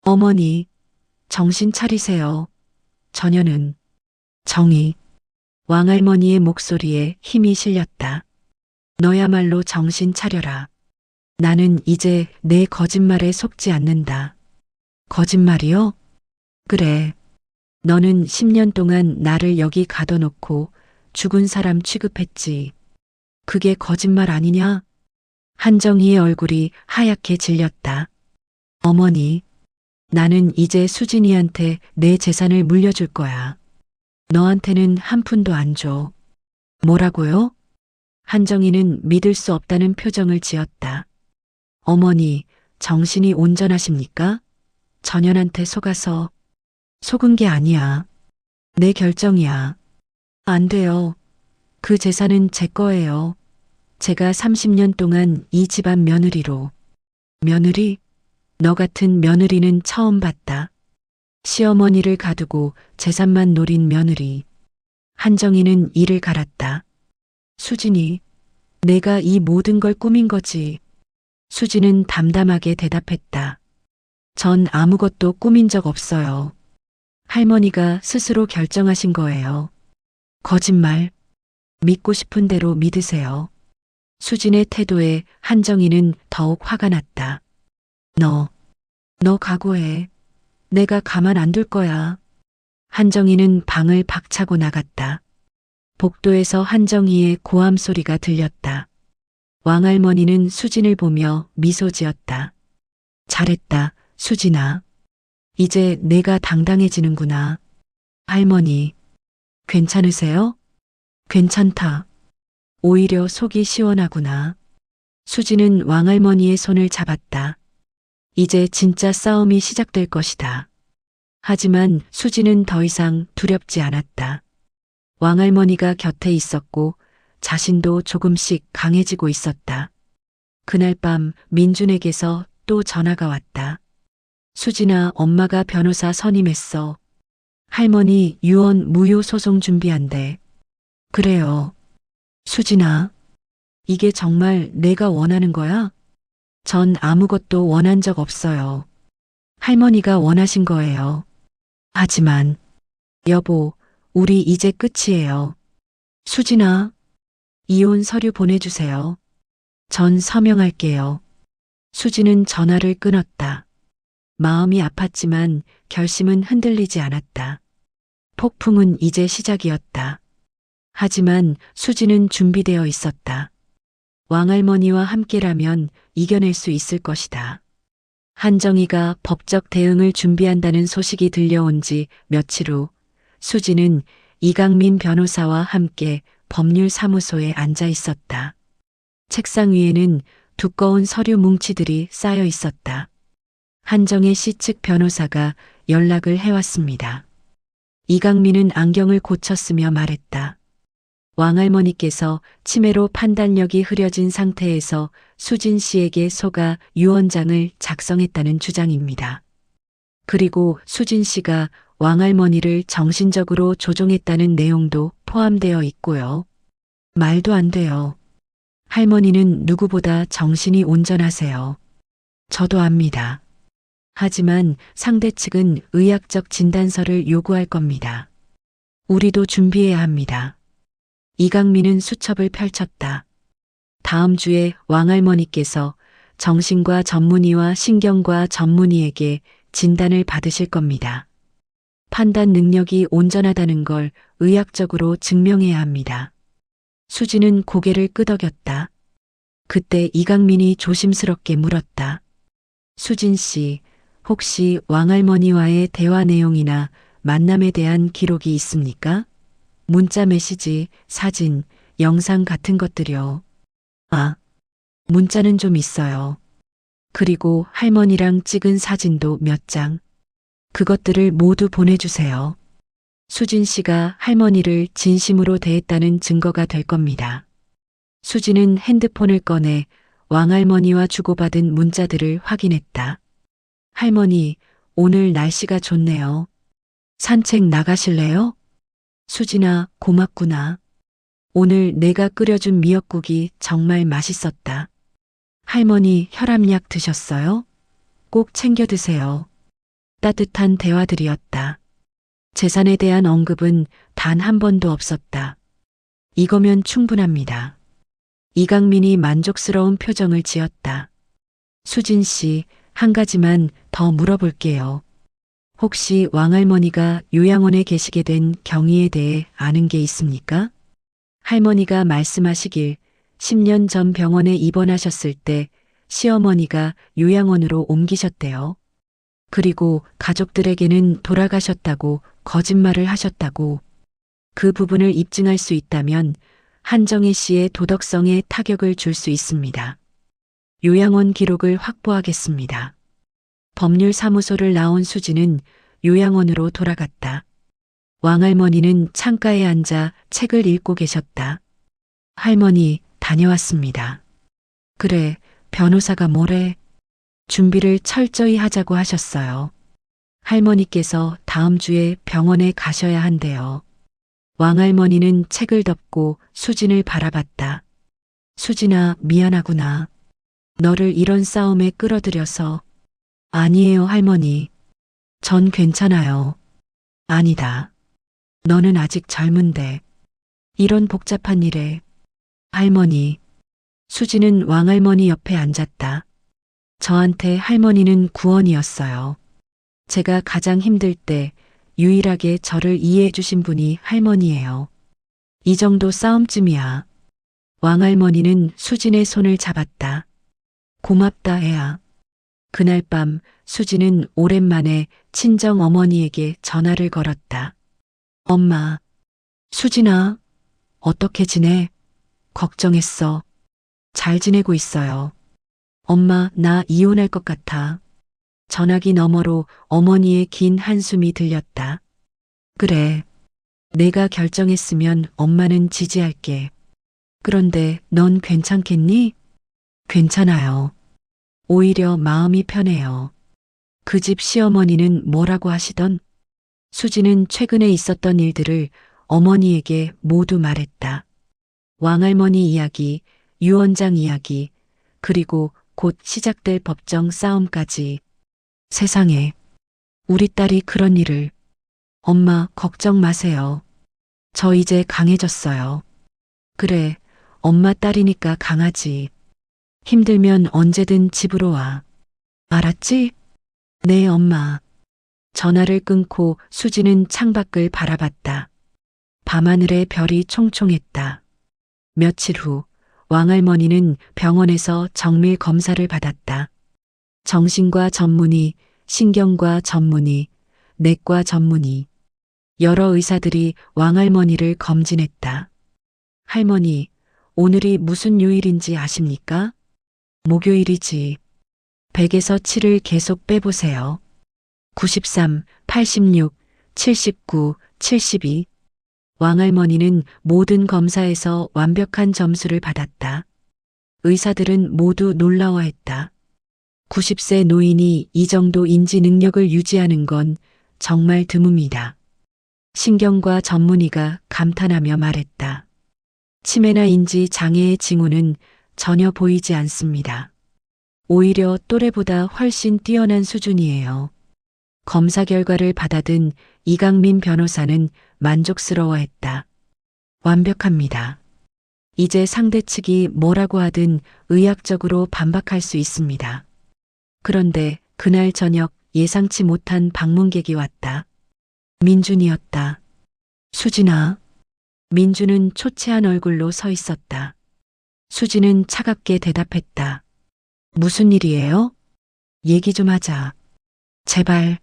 어머니, 정신 차리세요. 전현은 정의. 왕할머니의 목소리에 힘이 실렸다. 너야말로 정신 차려라. 나는 이제 내 거짓말에 속지 않는다. 거짓말이요? 그래. 너는 10년 동안 나를 여기 가둬놓고 죽은 사람 취급했지. 그게 거짓말 아니냐? 한정희의 얼굴이 하얗게 질렸다. 어머니, 나는 이제 수진이한테 내 재산을 물려줄 거야. 너한테는 한 푼도 안 줘. 뭐라고요? 한정희는 믿을 수 없다는 표정을 지었다. 어머니, 정신이 온전하십니까? 전현한테 속아서. 속은 게 아니야. 내 결정이야. 안 돼요. 그 재산은 제 거예요. 제가 30년 동안 이 집안 며느리로. 며느리? 너 같은 며느리는 처음 봤다. 시어머니를 가두고 재산만 노린 며느리. 한정희는 이를 갈았다. 수진이, 내가 이 모든 걸 꾸민 거지. 수진은 담담하게 대답했다. 전 아무것도 꾸민 적 없어요. 할머니가 스스로 결정하신 거예요. 거짓말. 믿고 싶은 대로 믿으세요. 수진의 태도에 한정희는 더욱 화가 났다. 너 각오해. 내가 가만 안 둘 거야. 한정희는 방을 박차고 나갔다. 복도에서 한정희의 고함 소리가 들렸다. 왕할머니는 수진을 보며 미소 지었다. 잘했다, 수진아. 이제 내가 당당해지는구나. 할머니, 괜찮으세요? 괜찮다. 오히려 속이 시원하구나. 수진은 왕할머니의 손을 잡았다. 이제 진짜 싸움이 시작될 것이다. 하지만 수진은 더 이상 두렵지 않았다. 왕할머니가 곁에 있었고 자신도 조금씩 강해지고 있었다. 그날 밤 민준에게서 또 전화가 왔다. 수진아, 엄마가 변호사 선임했어. 할머니 유언 무효 소송 준비한대. 그래요. 수진아, 이게 정말 내가 원하는 거야? 전 아무것도 원한 적 없어요. 할머니가 원하신 거예요. 하지만, 여보, 우리 이제 끝이에요. 수진아, 이혼 서류 보내주세요. 전 서명할게요. 수진은 전화를 끊었다. 마음이 아팠지만 결심은 흔들리지 않았다. 폭풍은 이제 시작이었다. 하지만 수진은 준비되어 있었다. 왕할머니와 함께라면 이겨낼 수 있을 것이다. 한정희가 법적 대응을 준비한다는 소식이 들려온 지 며칠 후 수진은 이강민 변호사와 함께 법률사무소에 앉아 있었다. 책상 위에는 두꺼운 서류 뭉치들이 쌓여 있었다. 한정혜 씨 측 변호사가 연락을 해왔습니다. 이강민은 안경을 고쳤으며 말했다. 왕할머니께서 치매로 판단력이 흐려진 상태에서 수진 씨에게 속아 유언장을 작성했다는 주장입니다. 그리고 수진 씨가 왕할머니를 정신적으로 조종했다는 내용도 포함되어 있고요. 말도 안 돼요. 할머니는 누구보다 정신이 온전하세요. 저도 압니다. 하지만 상대 측은 의학적 진단서를 요구할 겁니다. 우리도 준비해야 합니다. 이강민은 수첩을 펼쳤다. 다음 주에 왕할머니께서 정신과 전문의와 신경과 전문의에게 진단을 받으실 겁니다. 판단 능력이 온전하다는 걸 의학적으로 증명해야 합니다. 수지는 고개를 끄덕였다. 그때 이강민이 조심스럽게 물었다. 수진 씨, 혹시 왕할머니와의 대화 내용이나 만남에 대한 기록이 있습니까? 문자 메시지, 사진, 영상 같은 것들이요. 아, 문자는 좀 있어요. 그리고 할머니랑 찍은 사진도 몇 장. 그것들을 모두 보내주세요. 수진 씨가 할머니를 진심으로 대했다는 증거가 될 겁니다. 수진은 핸드폰을 꺼내 왕할머니와 주고받은 문자들을 확인했다. 할머니, 오늘 날씨가 좋네요. 산책 나가실래요? 수진아, 고맙구나. 오늘 내가 끓여준 미역국이 정말 맛있었다. 할머니, 혈압약 드셨어요? 꼭 챙겨 드세요. 따뜻한 대화들이었다. 재산에 대한 언급은 단 한 번도 없었다. 이거면 충분합니다. 이강민이 만족스러운 표정을 지었다. 수진 씨, 한 가지만 더 물어볼게요. 혹시 왕할머니가 요양원에 계시게 된 경위에 대해 아는 게 있습니까? 할머니가 말씀하시길 10년 전 병원에 입원하셨을 때 시어머니가 요양원으로 옮기셨대요. 그리고 가족들에게는 돌아가셨다고 거짓말을 하셨다고. 그 부분을 입증할 수 있다면 한정혜 씨의 도덕성에 타격을 줄 수 있습니다. 요양원 기록을 확보하겠습니다. 법률사무소를 나온 수지는 요양원으로 돌아갔다. 왕할머니는 창가에 앉아 책을 읽고 계셨다. 할머니, 다녀왔습니다. 그래, 변호사가 뭐래? 준비를 철저히 하자고 하셨어요. 할머니께서 다음 주에 병원에 가셔야 한대요. 왕할머니는 책을 덮고 수진을 바라봤다. 수진아, 미안하구나. 너를 이런 싸움에 끌어들여서. 아니에요, 할머니. 전 괜찮아요. 아니다. 너는 아직 젊은데. 이런 복잡한 일에. 할머니. 수지는 왕할머니 옆에 앉았다. 저한테 할머니는 구원이었어요. 제가 가장 힘들 때 유일하게 저를 이해해 주신 분이 할머니예요. 이 정도 싸움쯤이야. 왕할머니는 수진의 손을 잡았다. 고맙다, 애야. 그날 밤 수지는 오랜만에 친정 어머니에게 전화를 걸었다. 엄마, 수진아, 어떻게 지내? 걱정했어. 잘 지내고 있어요. 엄마, 나 이혼할 것 같아. 전화기 너머로 어머니의 긴 한숨이 들렸다. 그래. 내가 결정했으면 엄마는 지지할게. 그런데 넌 괜찮겠니? 괜찮아요. 오히려 마음이 편해요. 그 집 시어머니는 뭐라고 하시던? 수지는 최근에 있었던 일들을 어머니에게 모두 말했다. 왕할머니 이야기, 유언장 이야기, 그리고 곧 시작될 법정 싸움까지. 세상에, 우리 딸이 그런 일을. 엄마, 걱정 마세요. 저 이제 강해졌어요. 그래, 엄마 딸이니까 강하지. 힘들면 언제든 집으로 와. 알았지? 네, 엄마. 전화를 끊고 수지는 창밖을 바라봤다. 밤하늘에 별이 총총했다. 며칠 후 왕할머니는 병원에서 정밀 검사를 받았다. 정신과 전문의, 신경과 전문의, 내과 전문의. 여러 의사들이 왕할머니를 검진했다. 할머니, 오늘이 무슨 요일인지 아십니까? 목요일이지. 100에서 7을 계속 빼보세요. 93, 86, 79, 72. 왕할머니는 모든 검사에서 완벽한 점수를 받았다. 의사들은 모두 놀라워했다. 90세 노인이 이 정도 인지 능력을 유지하는 건 정말 드뭅니다. 신경과 전문의가 감탄하며 말했다. 치매나 인지 장애의 징후는 전혀 보이지 않습니다. 오히려 또래보다 훨씬 뛰어난 수준이에요. 검사 결과를 받아든 이강민 변호사는 만족스러워했다. 완벽합니다. 이제 상대 측이 뭐라고 하든 의학적으로 반박할 수 있습니다. 그런데 그날 저녁 예상치 못한 방문객이 왔다. 민준이었다. 수진아. 민준은 초췌한 얼굴로 서 있었다. 수진은 차갑게 대답했다. 무슨 일이에요? 얘기 좀 하자. 제발.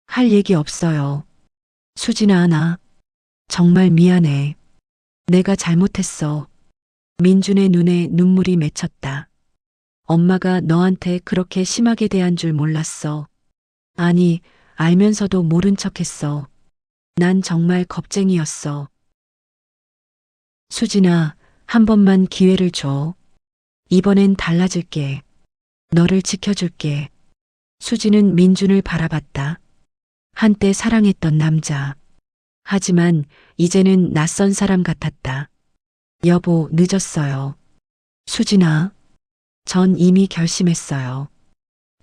할 얘기 없어요. 수진아, 나 정말 미안해. 내가 잘못했어. 민준의 눈에 눈물이 맺혔다. 엄마가 너한테 그렇게 심하게 대한 줄 몰랐어. 아니, 알면서도 모른 척했어. 난 정말 겁쟁이였어. 수진아, 한 번만 기회를 줘. 이번엔 달라질게. 너를 지켜줄게. 수진은 민준을 바라봤다. 한때 사랑했던 남자. 하지만 이제는 낯선 사람 같았다. 여보, 늦었어요. 수진아, 전 이미 결심했어요.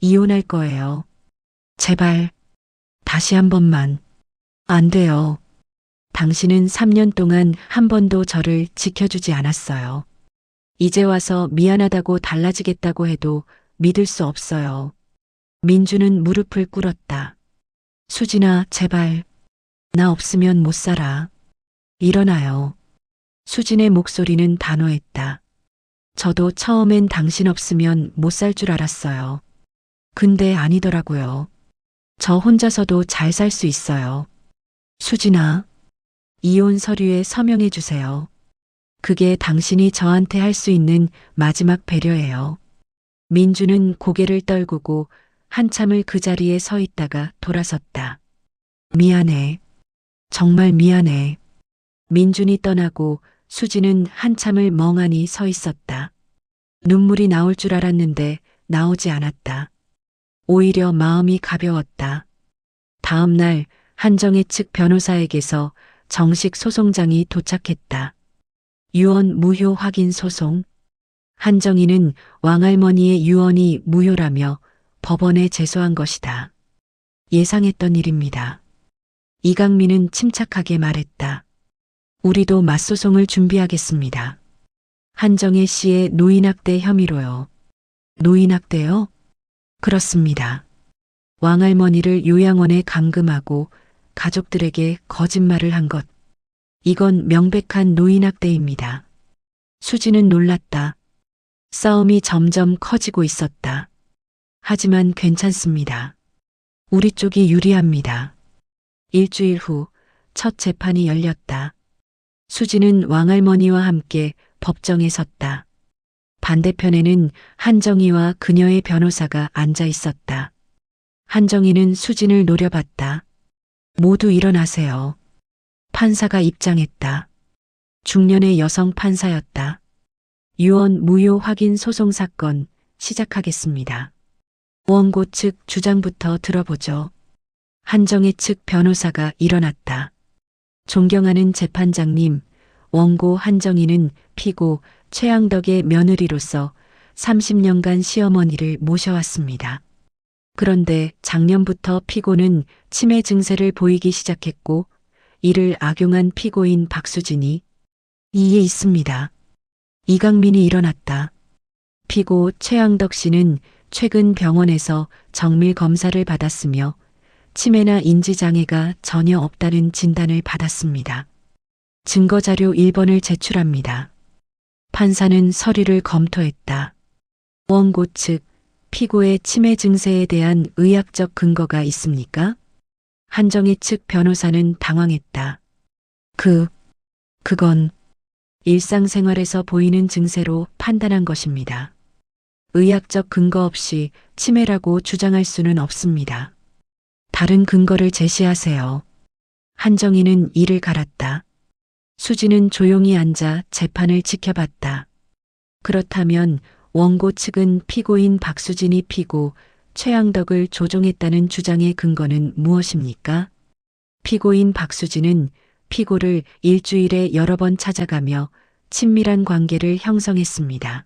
이혼할 거예요. 제발, 다시 한 번만. 안 돼요. 당신은 3년 동안 한 번도 저를 지켜주지 않았어요. 이제 와서 미안하다고 달라지겠다고 해도 믿을 수 없어요. 민주는 무릎을 꿇었다. 수진아, 제발. 나 없으면 못 살아. 일어나요. 수진의 목소리는 단호했다. 저도 처음엔 당신 없으면 못 살 줄 알았어요. 근데 아니더라고요. 저 혼자서도 잘 살 수 있어요. 수진아, 이혼 서류에 서명해 주세요. 그게 당신이 저한테 할 수 있는 마지막 배려예요. 민주는 고개를 떨구고 한참을 그 자리에 서 있다가 돌아섰다. 미안해. 정말 미안해. 민준이 떠나고 수진은 한참을 멍하니 서 있었다. 눈물이 나올 줄 알았는데 나오지 않았다. 오히려 마음이 가벼웠다. 다음 날 한정혜 측 변호사에게서 정식 소송장이 도착했다. 유언 무효 확인 소송. 한정희는 왕할머니의 유언이 무효라며 법원에 제소한 것이다. 예상했던 일입니다. 이강민은 침착하게 말했다. 우리도 맞소송을 준비하겠습니다. 한정혜 씨의 노인학대 혐의로요. 노인학대요? 그렇습니다. 왕할머니를 요양원에 감금하고 가족들에게 거짓말을 한 것. 이건 명백한 노인학대입니다. 수지는 놀랐다. 싸움이 점점 커지고 있었다. 하지만 괜찮습니다. 우리 쪽이 유리합니다. 일주일 후 첫 재판이 열렸다. 수지는 왕할머니와 함께 법정에 섰다. 반대편에는 한정희와 그녀의 변호사가 앉아 있었다. 한정희는 수진을 노려봤다. 모두 일어나세요. 판사가 입장했다. 중년의 여성 판사였다. 유언 무효 확인 소송 사건 시작하겠습니다. 원고 측 주장부터 들어보죠. 한정희 측 변호사가 일어났다. 존경하는 재판장님, 원고 한정희는 피고 최양덕의 며느리로서 30년간 시어머니를 모셔왔습니다. 그런데 작년부터 피고는 치매 증세를 보이기 시작했고 이를 악용한 피고인 박수진이 이에 있습니다. 이강민이 일어났다. 피고 최양덕 씨는 최근 병원에서 정밀 검사를 받았으며 치매나 인지장애가 전혀 없다는 진단을 받았습니다. 증거자료 1번을 제출합니다. 판사는 서류를 검토했다. 원고 측 피고의 치매 증세에 대한 의학적 근거가 있습니까? 한정희 측 변호사는 당황했다. 그건 일상생활에서 보이는 증세로 판단한 것입니다. 의학적 근거 없이 치매라고 주장할 수는 없습니다. 다른 근거를 제시하세요. 한정희는 이를 갈았다. 수지는 조용히 앉아 재판을 지켜봤다. 그렇다면 원고 측은 피고인 박수진이 피고 최양덕을 조종했다는 주장의 근거는 무엇입니까? 피고인 박수진은 피고를 일주일에 여러 번 찾아가며 친밀한 관계를 형성했습니다.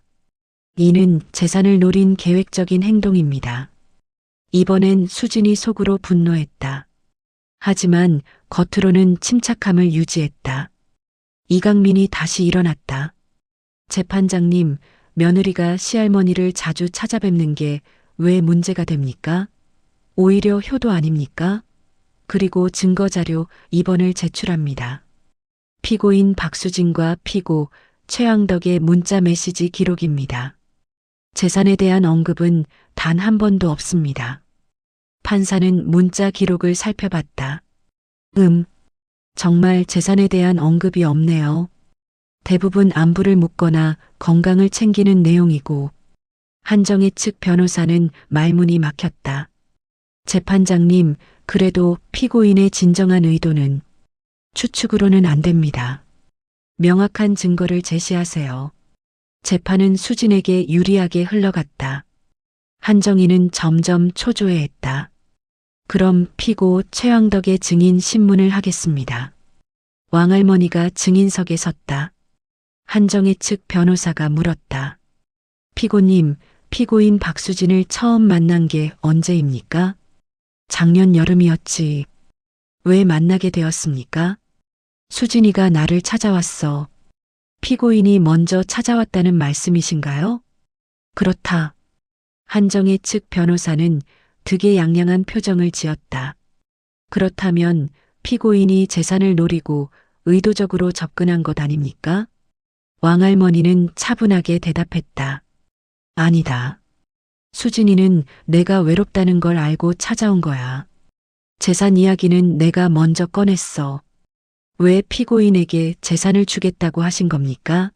이는 재산을 노린 계획적인 행동입니다. 이번엔 수진이 속으로 분노했다. 하지만 겉으로는 침착함을 유지했다. 이강민이 다시 일어났다. 재판장님, 며느리가 시할머니를 자주 찾아뵙는 게 왜 문제가 됩니까? 오히려 효도 아닙니까? 그리고 증거자료 2번을 제출합니다. 피고인 박수진과 피고 최양덕의 문자 메시지 기록입니다. 재산에 대한 언급은 단 한 번도 없습니다. 판사는 문자 기록을 살펴봤다. 정말 재산에 대한 언급이 없네요. 대부분 안부를 묻거나 건강을 챙기는 내용이고, 한정희 측 변호사는 말문이 막혔다. 재판장님, 그래도 피고인의 진정한 의도는 추측으로는 안 됩니다. 명확한 증거를 제시하세요. 재판은 수진에게 유리하게 흘러갔다. 한정희는 점점 초조해했다. 그럼 피고 최양덕의 증인 신문을 하겠습니다. 왕할머니가 증인석에 섰다. 한정희 측 변호사가 물었다. 피고님, 피고인 박수진을 처음 만난 게 언제입니까? 작년 여름이었지. 왜 만나게 되었습니까? 수진이가 나를 찾아왔어. 피고인이 먼저 찾아왔다는 말씀이신가요? 그렇다. 한정희 측 변호사는 득의양양한 표정을 지었다. 그렇다면 피고인이 재산을 노리고 의도적으로 접근한 것 아닙니까? 왕할머니는 차분하게 대답했다. 아니다. 수진이는 내가 외롭다는 걸 알고 찾아온 거야. 재산 이야기는 내가 먼저 꺼냈어. 왜 피고인에게 재산을 주겠다고 하신 겁니까?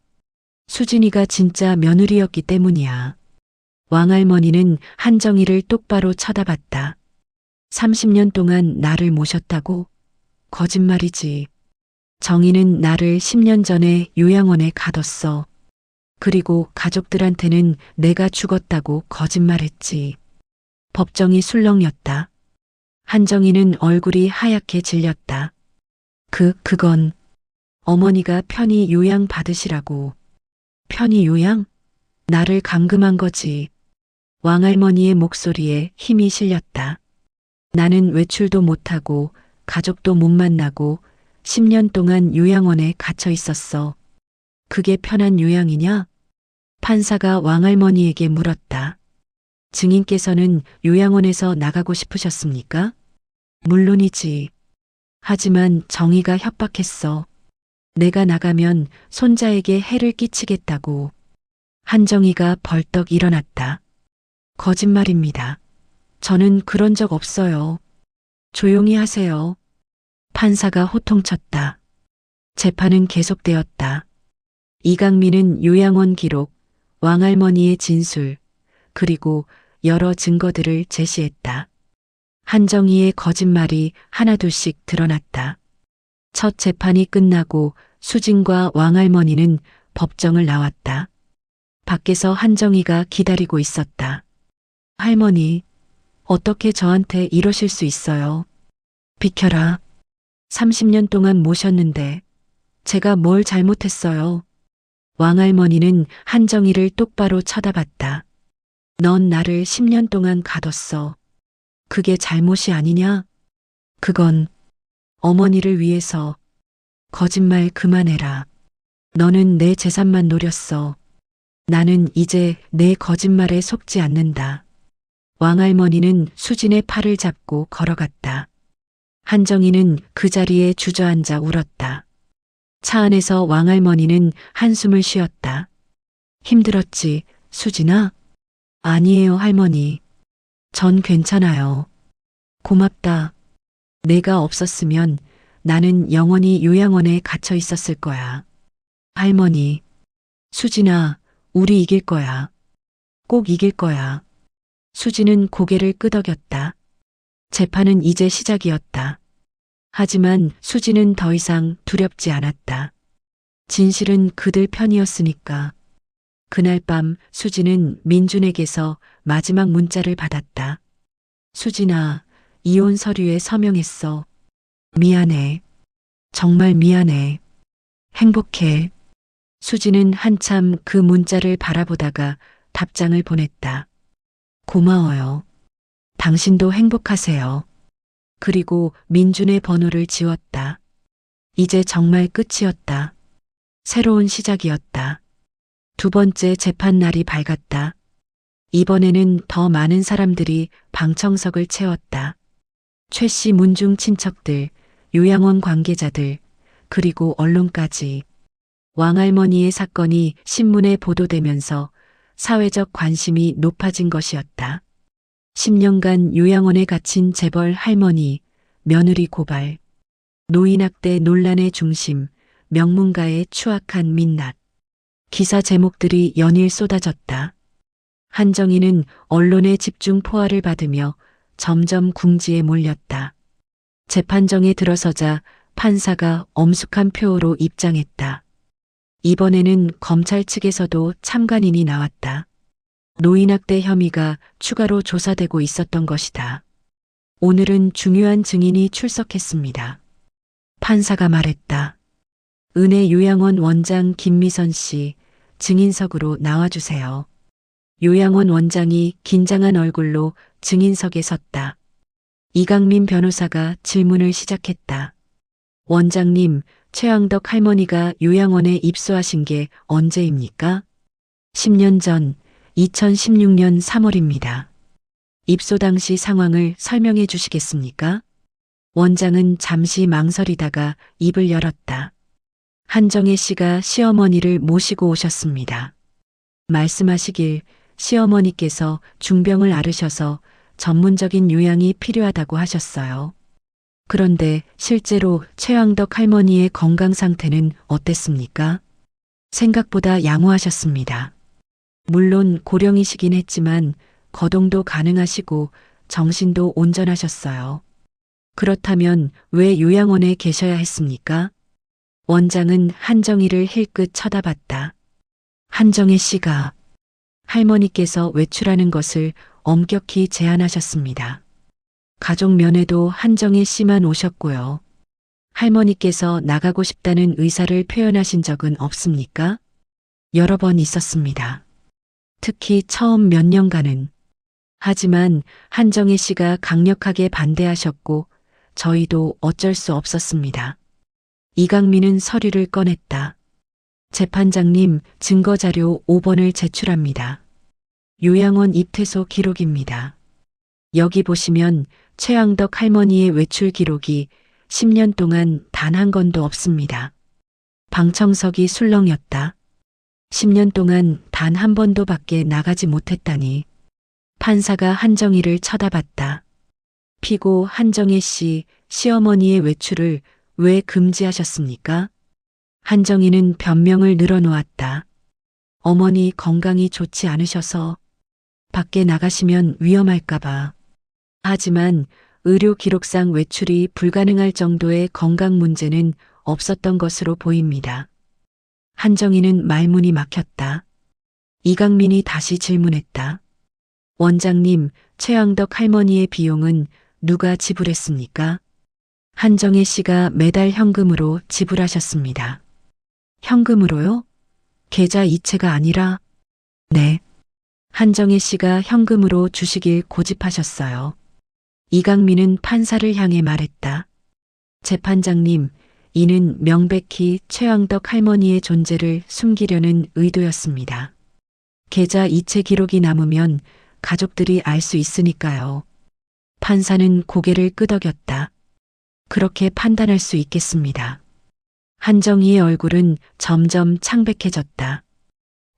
수진이가 진짜 며느리였기 때문이야. 왕할머니는 한정희를 똑바로 쳐다봤다. 30년 동안 나를 모셨다고? 거짓말이지. 정희는 나를 10년 전에 요양원에 가뒀어. 그리고 가족들한테는 내가 죽었다고 거짓말했지. 법정이 술렁였다. 한정희는 얼굴이 하얗게 질렸다. 그건 어머니가 편히 요양 받으시라고. 편히 요양? 나를 감금한 거지. 왕할머니의 목소리에 힘이 실렸다. 나는 외출도 못하고 가족도 못 만나고 10년 동안 요양원에 갇혀 있었어. 그게 편한 요양이냐? 판사가 왕할머니에게 물었다. 증인께서는 요양원에서 나가고 싶으셨습니까? 물론이지. 하지만 정의가 협박했어. 내가 나가면 손자에게 해를 끼치겠다고. 한정희가 벌떡 일어났다. 거짓말입니다. 저는 그런 적 없어요. 조용히 하세요. 판사가 호통쳤다. 재판은 계속되었다. 이강민은 요양원 기록, 왕할머니의 진술, 그리고 여러 증거들을 제시했다. 한정희의 거짓말이 하나둘씩 드러났다. 첫 재판이 끝나고 수진과 왕할머니는 법정을 나왔다. 밖에서 한정희가 기다리고 있었다. 할머니, 어떻게 저한테 이러실 수 있어요? 비켜라. 30년 동안 모셨는데 제가 뭘 잘못했어요? 왕할머니는 한정희를 똑바로 쳐다봤다. 넌 나를 10년 동안 가뒀어. 그게 잘못이 아니냐? 그건 어머니를 위해서. 거짓말 그만해라. 너는 내 재산만 노렸어. 나는 이제 내 거짓말에 속지 않는다. 왕할머니는 수진의 팔을 잡고 걸어갔다. 한정희는 그 자리에 주저앉아 울었다. 차 안에서 왕할머니는 한숨을 쉬었다. 힘들었지, 수진아? 아니에요, 할머니. 전 괜찮아요. 고맙다. 내가 없었으면 나는 영원히 요양원에 갇혀 있었을 거야. 할머니, 수진아, 우리 이길 거야. 꼭 이길 거야. 수진은 고개를 끄덕였다. 재판은 이제 시작이었다. 하지만 수진은 더 이상 두렵지 않았다. 진실은 그들 편이었으니까. 그날 밤 수진은 민준에게서 마지막 문자를 받았다. 수진아, 이혼 서류에 서명했어. 미안해. 정말 미안해. 행복해. 수진은 한참 그 문자를 바라보다가 답장을 보냈다. 고마워요. 당신도 행복하세요. 그리고 민준의 번호를 지웠다. 이제 정말 끝이었다. 새로운 시작이었다. 두 번째 재판 날이 밝았다. 이번에는 더 많은 사람들이 방청석을 채웠다. 최 씨 문중 친척들, 요양원 관계자들, 그리고 언론까지. 왕할머니의 사건이 신문에 보도되면서 사회적 관심이 높아진 것이었다. 10년간 요양원에 갇힌 재벌 할머니, 며느리 고발, 노인학대 논란의 중심, 명문가의 추악한 민낯. 기사 제목들이 연일 쏟아졌다. 한정희는 언론의 집중 포화를 받으며 점점 궁지에 몰렸다. 재판정에 들어서자 판사가 엄숙한 표로 입장했다. 이번에는 검찰 측에서도 참관인이 나왔다. 노인학대 혐의가 추가로 조사되고 있었던 것이다. 오늘은 중요한 증인이 출석했습니다. 판사가 말했다. 은혜 요양원 원장 김미선 씨, 증인석으로 나와주세요. 요양원 원장이 긴장한 얼굴로 증인석에 섰다. 이강민 변호사가 질문을 시작했다. 원장님, 최양덕 할머니가 요양원에 입소하신 게 언제입니까? 10년 전, 2016년 3월입니다. 입소 당시 상황을 설명해 주시겠습니까? 원장은 잠시 망설이다가 입을 열었다. 한정혜 씨가 시어머니를 모시고 오셨습니다. 말씀하시길 시어머니께서 중병을 앓으셔서 전문적인 요양이 필요하다고 하셨어요. 그런데 실제로 최양덕 할머니의 건강 상태는 어땠습니까? 생각보다 양호하셨습니다. 물론 고령이시긴 했지만 거동도 가능하시고 정신도 온전하셨어요. 그렇다면 왜 요양원에 계셔야 했습니까? 원장은 한정희를 힐끗 쳐다봤다. 한정혜 씨가 할머니께서 외출하는 것을 엄격히 제한하셨습니다. 가족 면회도 한정혜 씨만 오셨고요. 할머니께서 나가고 싶다는 의사를 표현하신 적은 없습니까? 여러 번 있었습니다. 특히 처음 몇 년간은. 하지만 한정혜 씨가 강력하게 반대하셨고 저희도 어쩔 수 없었습니다. 이강민은 서류를 꺼냈다. 재판장님, 증거자료 5번을 제출합니다. 요양원 입퇴소 기록입니다. 여기 보시면 최양덕 할머니의 외출 기록이 10년 동안 단 한 건도 없습니다. 방청석이 술렁였다. 10년 동안 단 한 번도 밖에 나가지 못했다니. 판사가 한정희를 쳐다봤다. 피고 한정혜 씨 시어머니의 외출을 왜 금지하셨습니까? 한정희는 변명을 늘어놓았다. 어머니 건강이 좋지 않으셔서 밖에 나가시면 위험할까봐. 하지만 의료 기록상 외출이 불가능할 정도의 건강 문제는 없었던 것으로 보입니다. 한정희는 말문이 막혔다. 이강민이 다시 질문했다. 원장님, 최양덕 할머니의 비용은 누가 지불했습니까? 한정혜 씨가 매달 현금으로 지불하셨습니다. 현금으로요? 계좌 이체가 아니라? 네. 한정혜 씨가 현금으로 주시길 고집하셨어요. 이강민은 판사를 향해 말했다. 재판장님, 이는 명백히 최양덕 할머니의 존재를 숨기려는 의도였습니다. 계좌 이체 기록이 남으면 가족들이 알 수 있으니까요. 판사는 고개를 끄덕였다. 그렇게 판단할 수 있겠습니다. 한정희의 얼굴은 점점 창백해졌다.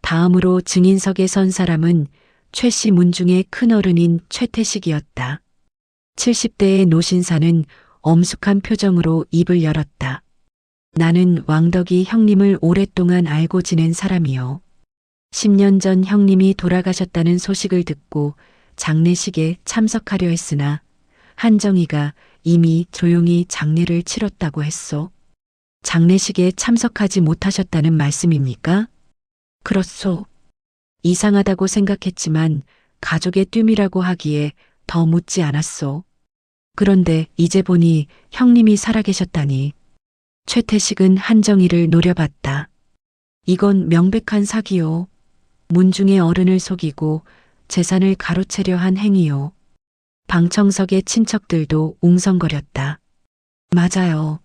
다음으로 증인석에 선 사람은 최 씨 문중의 큰어른인 최태식이었다. 70대의 노신사는 엄숙한 표정으로 입을 열었다. 나는 왕덕이 형님을 오랫동안 알고 지낸 사람이요. 10년 전 형님이 돌아가셨다는 소식을 듣고 장례식에 참석하려 했으나 한정희가 이미 조용히 장례를 치렀다고 했소. 장례식에 참석하지 못하셨다는 말씀입니까? 그렇소. 이상하다고 생각했지만 가족의 뜀이라고 하기에 더 묻지 않았소. 그런데 이제 보니 형님이 살아계셨다니. 최태식은 한정희를 노려봤다. 이건 명백한 사기요. 문중의 어른을 속이고 재산을 가로채려 한 행위요. 방청석의 친척들도 웅성거렸다. 맞아요.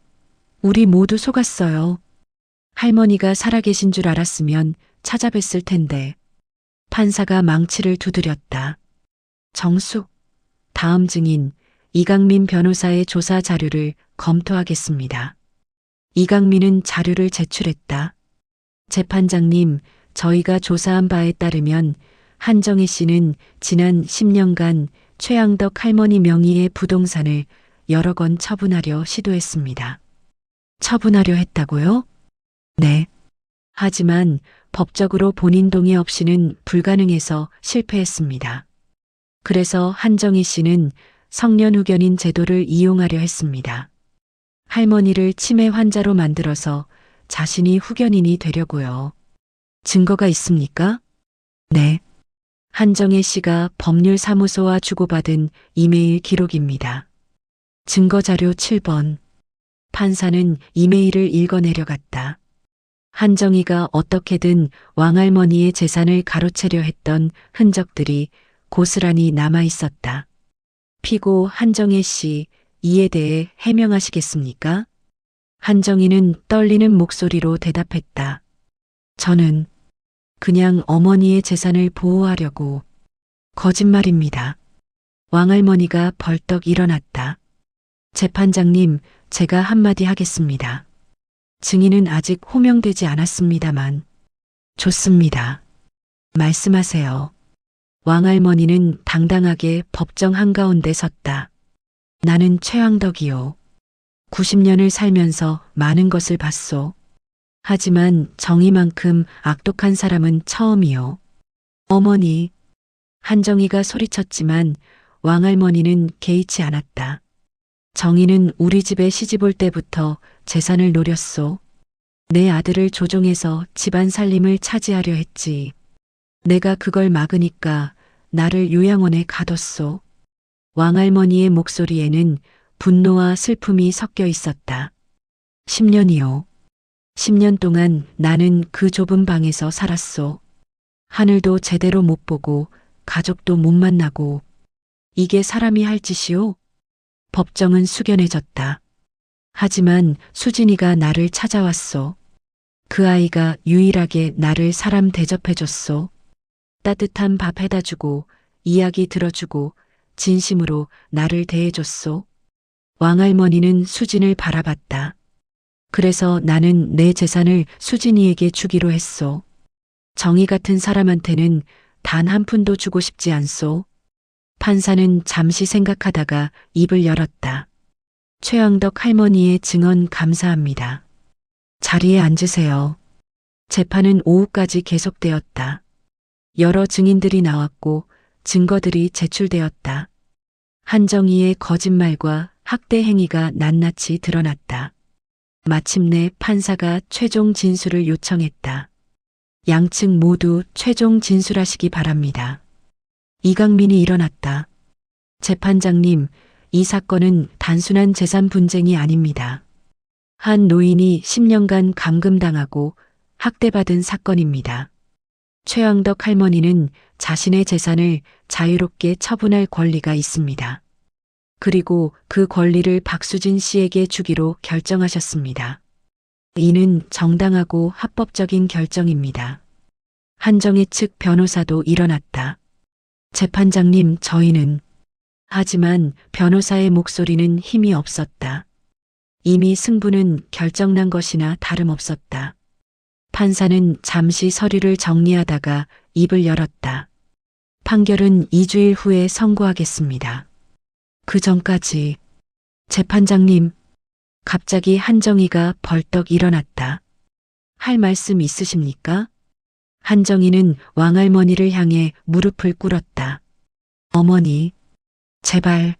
우리 모두 속았어요. 할머니가 살아계신 줄 알았으면 찾아뵀을 텐데. 판사가 망치를 두드렸다. 정숙, 다음 증인 이강민 변호사의 조사 자료를 검토하겠습니다. 이강민은 자료를 제출했다. 재판장님, 저희가 조사한 바에 따르면 한정희 씨는 지난 10년간 최양덕 할머니 명의의 부동산을 여러 건 처분하려 시도했습니다. 처분하려 했다고요? 네. 하지만 법적으로 본인 동의 없이는 불가능해서 실패했습니다. 그래서 한정희 씨는 성년후견인 제도를 이용하려 했습니다. 할머니를 치매 환자로 만들어서 자신이 후견인이 되려고요. 증거가 있습니까? 네. 한정혜 씨가 법률사무소와 주고받은 이메일 기록입니다. 증거자료 7번. 판사는 이메일을 읽어내려갔다. 한정희가 어떻게든 왕할머니의 재산을 가로채려 했던 흔적들이 고스란히 남아 있었다. 피고 한정혜 씨, 이에 대해 해명하시겠습니까? 한정희는 떨리는 목소리로 대답했다. 저는 그냥 어머니의 재산을 보호하려고. 거짓말입니다. 왕할머니가 벌떡 일어났다. 재판장님, 제가 한마디 하겠습니다. 증인은 아직 호명되지 않았습니다만. 좋습니다. 말씀하세요. 왕할머니는 당당하게 법정 한가운데 섰다. 나는 최양덕이요. 90년을 살면서 많은 것을 봤소. 하지만 정의만큼 악독한 사람은 처음이요. 어머니. 한정희가 소리쳤지만 왕할머니는 개의치 않았다. 정희는 우리 집에 시집 올 때부터 재산을 노렸소. 내 아들을 조종해서 집안 살림을 차지하려 했지. 내가 그걸 막으니까 나를 요양원에 가뒀소. 왕할머니의 목소리에는 분노와 슬픔이 섞여 있었다. 10년이요. 10년 동안 나는 그 좁은 방에서 살았소. 하늘도 제대로 못 보고 가족도 못 만나고. 이게 사람이 할 짓이오? 법정은 숙연해졌다. 하지만 수진이가 나를 찾아왔소. 그 아이가 유일하게 나를 사람 대접해줬소. 따뜻한 밥 해다 주고 이야기 들어주고 진심으로 나를 대해줬소. 왕할머니는 수진을 바라봤다. 그래서 나는 내 재산을 수진이에게 주기로 했소. 정의 같은 사람한테는 단 한 푼도 주고 싶지 않소. 판사는 잠시 생각하다가 입을 열었다. 최양덕 할머니의 증언 감사합니다. 자리에 앉으세요. 재판은 오후까지 계속되었다. 여러 증인들이 나왔고 증거들이 제출되었다. 한정희의 거짓말과 학대 행위가 낱낱이 드러났다. 마침내 판사가 최종 진술을 요청했다. 양측 모두 최종 진술하시기 바랍니다. 이강민이 일어났다. 재판장님, 이 사건은 단순한 재산 분쟁이 아닙니다. 한 노인이 10년간 감금당하고 학대받은 사건입니다. 최양덕 할머니는 자신의 재산을 자유롭게 처분할 권리가 있습니다. 그리고 그 권리를 박수진 씨에게 주기로 결정하셨습니다. 이는 정당하고 합법적인 결정입니다. 한정희 측 변호사도 일어났다. 재판장님, 저희는. 하지만 변호사의 목소리는 힘이 없었다. 이미 승부는 결정난 것이나 다름없었다. 판사는 잠시 서류를 정리하다가 입을 열었다. 판결은 2주일 후에 선고하겠습니다. 그 전까지 재판장님, 갑자기 한정희가 벌떡 일어났다. 할 말씀 있으십니까? 한정희는 왕할머니를 향해 무릎을 꿇었다. 어머니, 제발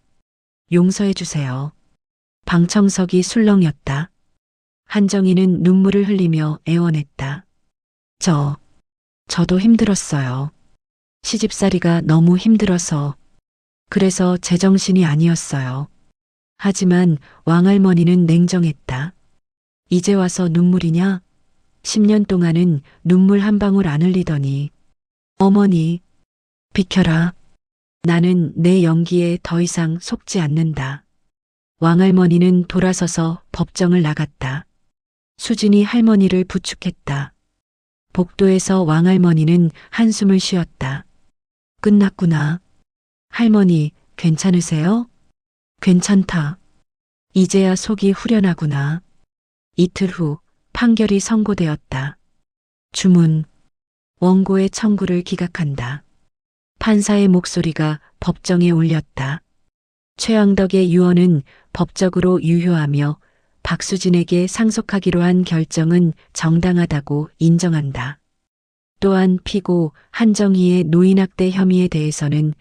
용서해 주세요. 방청석이 술렁였다. 한정희는 눈물을 흘리며 애원했다. 저도 힘들었어요. 시집살이가 너무 힘들어서. 그래서 제정신이 아니었어요. 하지만 왕할머니는 냉정했다. 이제 와서 눈물이냐? 10년 동안은 눈물 한 방울 안 흘리더니. 어머니, 비켜라. 나는 내 연기에 더 이상 속지 않는다. 왕할머니는 돌아서서 법정을 나갔다. 수진이 할머니를 부축했다. 복도에서 왕할머니는 한숨을 쉬었다. 끝났구나. 할머니, 괜찮으세요? 괜찮다. 이제야 속이 후련하구나. 이틀 후 판결이 선고되었다. 주문, 원고의 청구를 기각한다. 판사의 목소리가 법정에 울렸다. 최왕덕의 유언은 법적으로 유효하며 박수진에게 상속하기로 한 결정은 정당하다고 인정한다. 또한 피고 한정희의 노인학대 혐의에 대해서는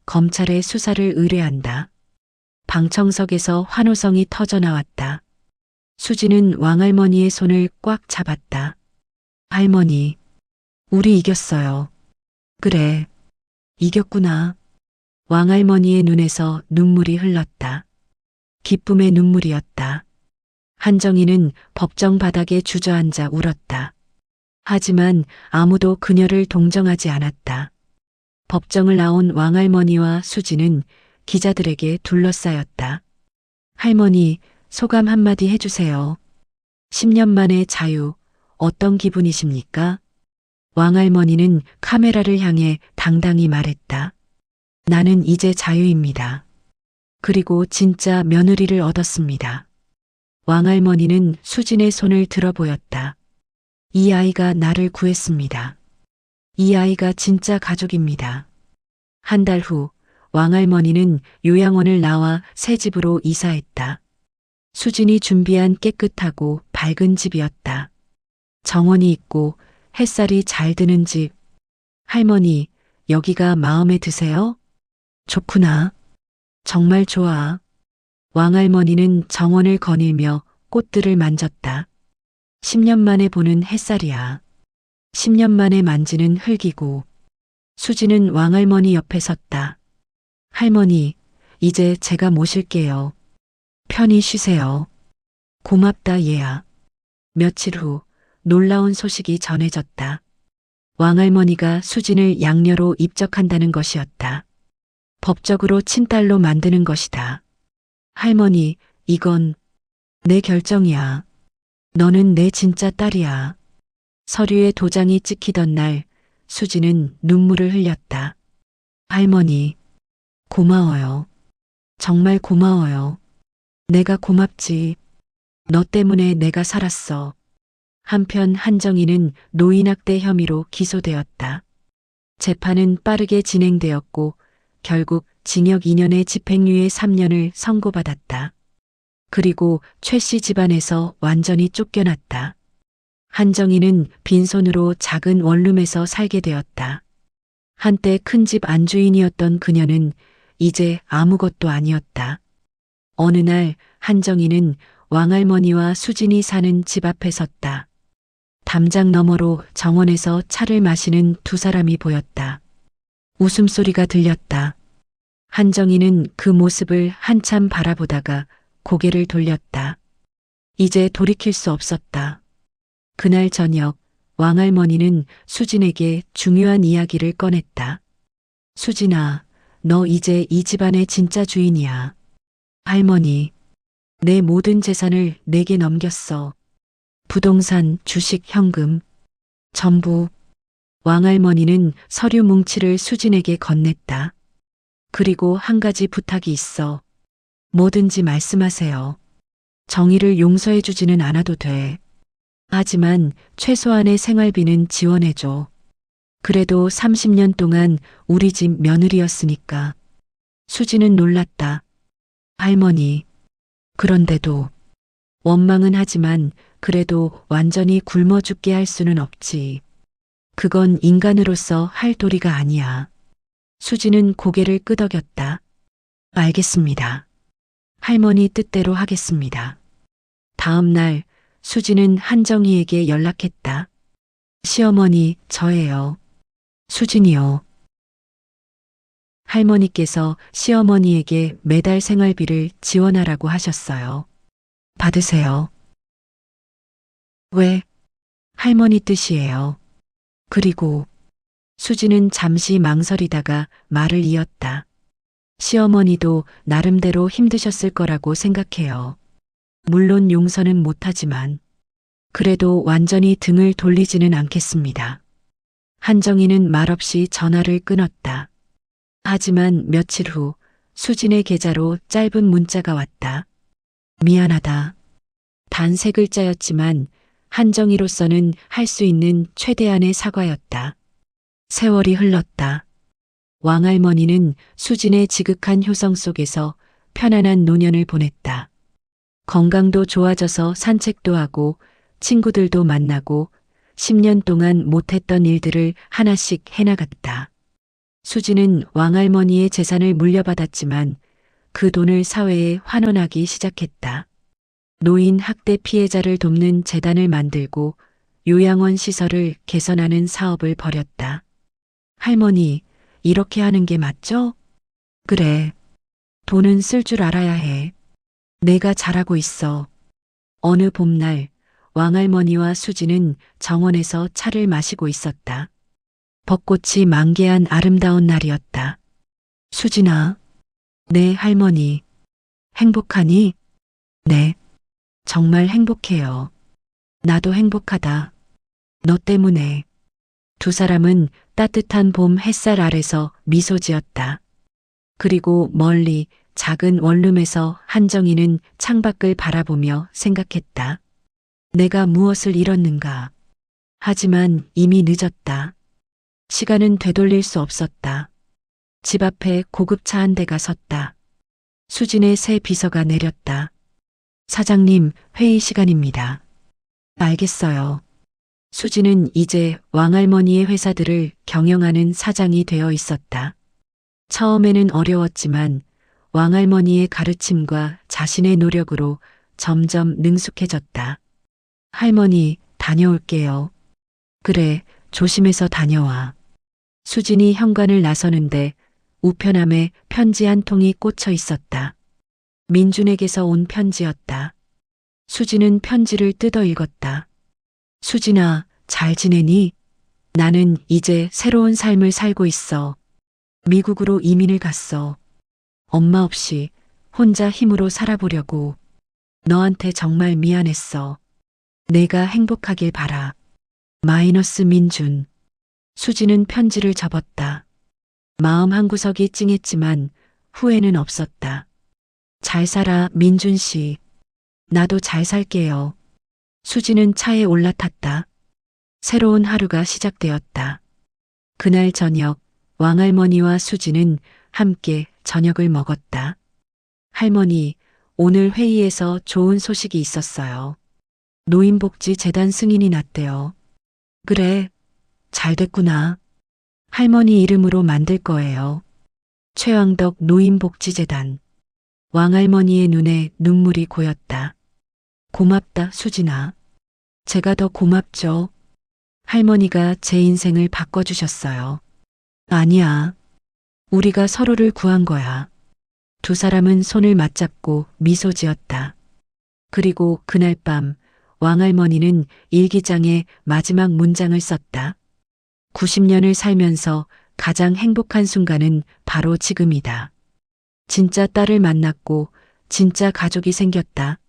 검찰의 수사를 의뢰한다. 방청석에서 환호성이 터져나왔다. 수진은 왕할머니의 손을 꽉 잡았다. 할머니, 우리 이겼어요. 그래, 이겼구나. 왕할머니의 눈에서 눈물이 흘렀다. 기쁨의 눈물이었다. 한정희는 법정 바닥에 주저앉아 울었다. 하지만 아무도 그녀를 동정하지 않았다. 법정을 나온 왕할머니와 수진은 기자들에게 둘러싸였다. 할머니, 소감 한마디 해주세요. 10년 만의 자유, 어떤 기분이십니까? 왕할머니는 카메라를 향해 당당히 말했다. 나는 이제 자유입니다. 그리고 진짜 며느리를 얻었습니다. 왕할머니는 수진의 손을 들어 보였다. 이 아이가 나를 구했습니다. 이 아이가 진짜 가족입니다. 한 달 후 왕할머니는 요양원을 나와 새 집으로 이사했다. 수진이 준비한 깨끗하고 밝은 집이었다. 정원이 있고 햇살이 잘 드는 집. 할머니, 여기가 마음에 드세요? 좋구나. 정말 좋아. 왕할머니는 정원을 거닐며 꽃들을 만졌다. 10년 만에 보는 햇살이야. 10년 만에 만지는 흙이고. 수지는 왕할머니 옆에 섰다. 할머니, 이제 제가 모실게요. 편히 쉬세요. 고맙다, 얘야. 며칠 후 놀라운 소식이 전해졌다. 왕할머니가 수진을 양녀로 입적한다는 것이었다. 법적으로 친딸로 만드는 것이다. 할머니, 이건 내 결정이야. 너는 내 진짜 딸이야. 서류에 도장이 찍히던 날 수진은 눈물을 흘렸다. 할머니, 고마워요. 정말 고마워요. 내가 고맙지. 너 때문에 내가 살았어. 한편 한정희는 노인학대 혐의로 기소되었다. 재판은 빠르게 진행되었고 결국 징역 2년에 집행유예 3년을 선고받았다. 그리고 최 씨 집안에서 완전히 쫓겨났다. 한정희는 빈손으로 작은 원룸에서 살게 되었다. 한때 큰 집 안주인이었던 그녀는 이제 아무것도 아니었다. 어느 날 한정희는 왕할머니와 수진이 사는 집 앞에 섰다. 담장 너머로 정원에서 차를 마시는 두 사람이 보였다. 웃음소리가 들렸다. 한정희는 그 모습을 한참 바라보다가 고개를 돌렸다. 이제 돌이킬 수 없었다. 그날 저녁 왕할머니는 수진에게 중요한 이야기를 꺼냈다. 수진아, 너 이제 이 집안의 진짜 주인이야. 할머니, 내 모든 재산을 내게 넘겼어. 부동산, 주식, 현금, 전부. 왕할머니는 서류 뭉치를 수진에게 건넸다. 그리고 한 가지 부탁이 있어. 뭐든지 말씀하세요. 정의를 용서해 주지는 않아도 돼. 하지만 최소한의 생활비는 지원해줘. 그래도 30년 동안 우리 집 며느리였으니까. 수진은 놀랐다. 할머니, 그런데도 원망은 하지만 그래도 완전히 굶어 죽게 할 수는 없지. 그건 인간으로서 할 도리가 아니야. 수지는 고개를 끄덕였다. 알겠습니다. 할머니 뜻대로 하겠습니다. 다음 날 수지는 한정희에게 연락했다. 시어머니, 저예요. 수진이요. 할머니께서 시어머니에게 매달 생활비를 지원하라고 하셨어요. 받으세요. 왜? 할머니 뜻이에요. 그리고 수지는 잠시 망설이다가 말을 이었다. 시어머니도 나름대로 힘드셨을 거라고 생각해요. 물론 용서는 못하지만 그래도 완전히 등을 돌리지는 않겠습니다. 한정희는 말없이 전화를 끊었다. 하지만 며칠 후 수진의 계좌로 짧은 문자가 왔다. 미안하다. 단 3글자였지만 한정희로서는 할 수 있는 최대한의 사과였다. 세월이 흘렀다. 왕할머니는 수진의 지극한 효성 속에서 편안한 노년을 보냈다. 건강도 좋아져서 산책도 하고 친구들도 만나고 10년 동안 못했던 일들을 하나씩 해나갔다. 수지는 왕할머니의 재산을 물려받았지만 그 돈을 사회에 환원하기 시작했다. 노인 학대 피해자를 돕는 재단을 만들고 요양원 시설을 개선하는 사업을 벌였다. 할머니, 이렇게 하는 게 맞죠? 그래. 돈은 쓸 줄 알아야 해. 내가 잘하고 있어. 어느 봄날 왕할머니와 수지는 정원에서 차를 마시고 있었다. 벚꽃이 만개한 아름다운 날이었다. 수진아, 네 할머니. 행복하니? 네. 정말 행복해요. 나도 행복하다. 너 때문에. 두 사람은 따뜻한 봄 햇살 아래서 미소 지었다. 그리고 멀리 작은 원룸에서 한정희는 창밖을 바라보며 생각했다. 내가 무엇을 잃었는가. 하지만 이미 늦었다. 시간은 되돌릴 수 없었다. 집 앞에 고급차 한 대가 섰다. 수진의 새 비서가 내렸다. 사장님, 회의 시간입니다. 알겠어요. 수지는 이제 왕할머니의 회사들을 경영하는 사장이 되어 있었다. 처음에는 어려웠지만 왕할머니의 가르침과 자신의 노력으로 점점 능숙해졌다. 할머니, 다녀올게요. 그래, 조심해서 다녀와. 수진이 현관을 나서는데 우편함에 편지 한 통이 꽂혀 있었다. 민준에게서 온 편지였다. 수진은 편지를 뜯어 읽었다. 수진아, 잘 지내니? 나는 이제 새로운 삶을 살고 있어. 미국으로 이민을 갔어. 엄마 없이 혼자 힘으로 살아보려고. 너한테 정말 미안했어. 내가 행복하길 바라. 마이너스 민준. 수지는 편지를 접었다. 마음 한구석이 찡했지만 후회는 없었다. 잘 살아, 민준 씨. 나도 잘 살게요. 수지는 차에 올라탔다. 새로운 하루가 시작되었다. 그날 저녁, 왕할머니와 수지는 함께 저녁을 먹었다. 할머니, 오늘 회의에서 좋은 소식이 있었어요. 노인복지재단 승인이 났대요. 그래, 잘 됐구나. 할머니 이름으로 만들 거예요. 최왕덕 노인복지재단. 왕할머니의 눈에 눈물이 고였다. 고맙다, 수진아. 제가 더 고맙죠. 할머니가 제 인생을 바꿔주셨어요. 아니야. 우리가 서로를 구한 거야. 두 사람은 손을 맞잡고 미소 지었다. 그리고 그날 밤 왕할머니는 일기장에 마지막 문장을 썼다. 90년을 살면서 가장 행복한 순간은 바로 지금이다. 진짜 딸을 만났고 진짜 가족이 생겼다.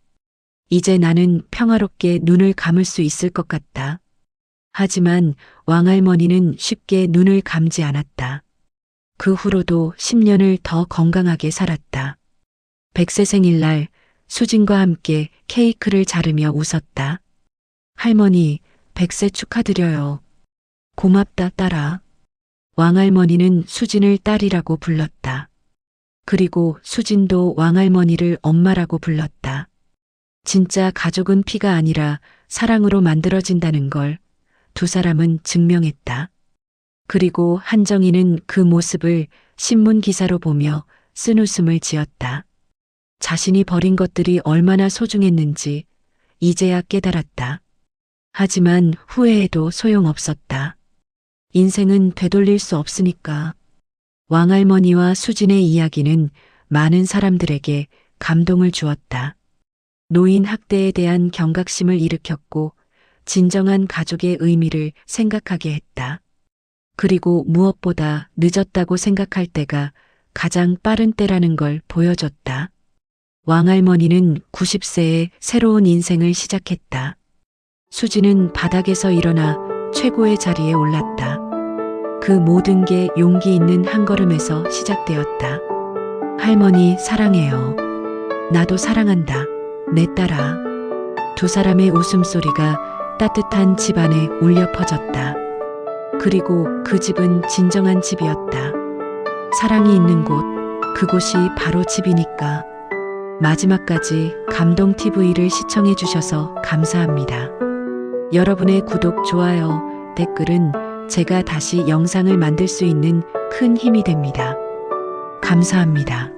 이제 나는 평화롭게 눈을 감을 수 있을 것 같다. 하지만 왕할머니는 쉽게 눈을 감지 않았다. 그 후로도 10년을 더 건강하게 살았다. 100세 생일날 수진과 함께 케이크를 자르며 웃었다. 할머니, 100세 축하드려요. 고맙다, 딸아. 왕할머니는 수진을 딸이라고 불렀다. 그리고 수진도 왕할머니를 엄마라고 불렀다. 진짜 가족은 피가 아니라 사랑으로 만들어진다는 걸 두 사람은 증명했다. 그리고 한정희는 그 모습을 신문 기사로 보며 쓴웃음을 지었다. 자신이 버린 것들이 얼마나 소중했는지 이제야 깨달았다. 하지만 후회해도 소용없었다. 인생은 되돌릴 수 없으니까. 왕할머니와 수진의 이야기는 많은 사람들에게 감동을 주었다. 노인 학대에 대한 경각심을 일으켰고 진정한 가족의 의미를 생각하게 했다. 그리고 무엇보다 늦었다고 생각할 때가 가장 빠른 때라는 걸 보여줬다. 왕할머니는 90세에 새로운 인생을 시작했다. 수진은 바닥에서 일어나 최고의 자리에 올랐다. 그 모든 게 용기 있는 한 걸음에서 시작되었다. 할머니 사랑해요. 나도 사랑한다. 내 딸아. 두 사람의 웃음소리가 따뜻한 집안에 울려 퍼졌다. 그리고 그 집은 진정한 집이었다. 사랑이 있는 곳, 그곳이 바로 집이니까. 마지막까지 감동TV를 시청해 주셔서 감사합니다. 여러분의 구독, 좋아요, 댓글은 제가 다시 영상을 만들 수 있는 큰 힘이 됩니다. 감사합니다.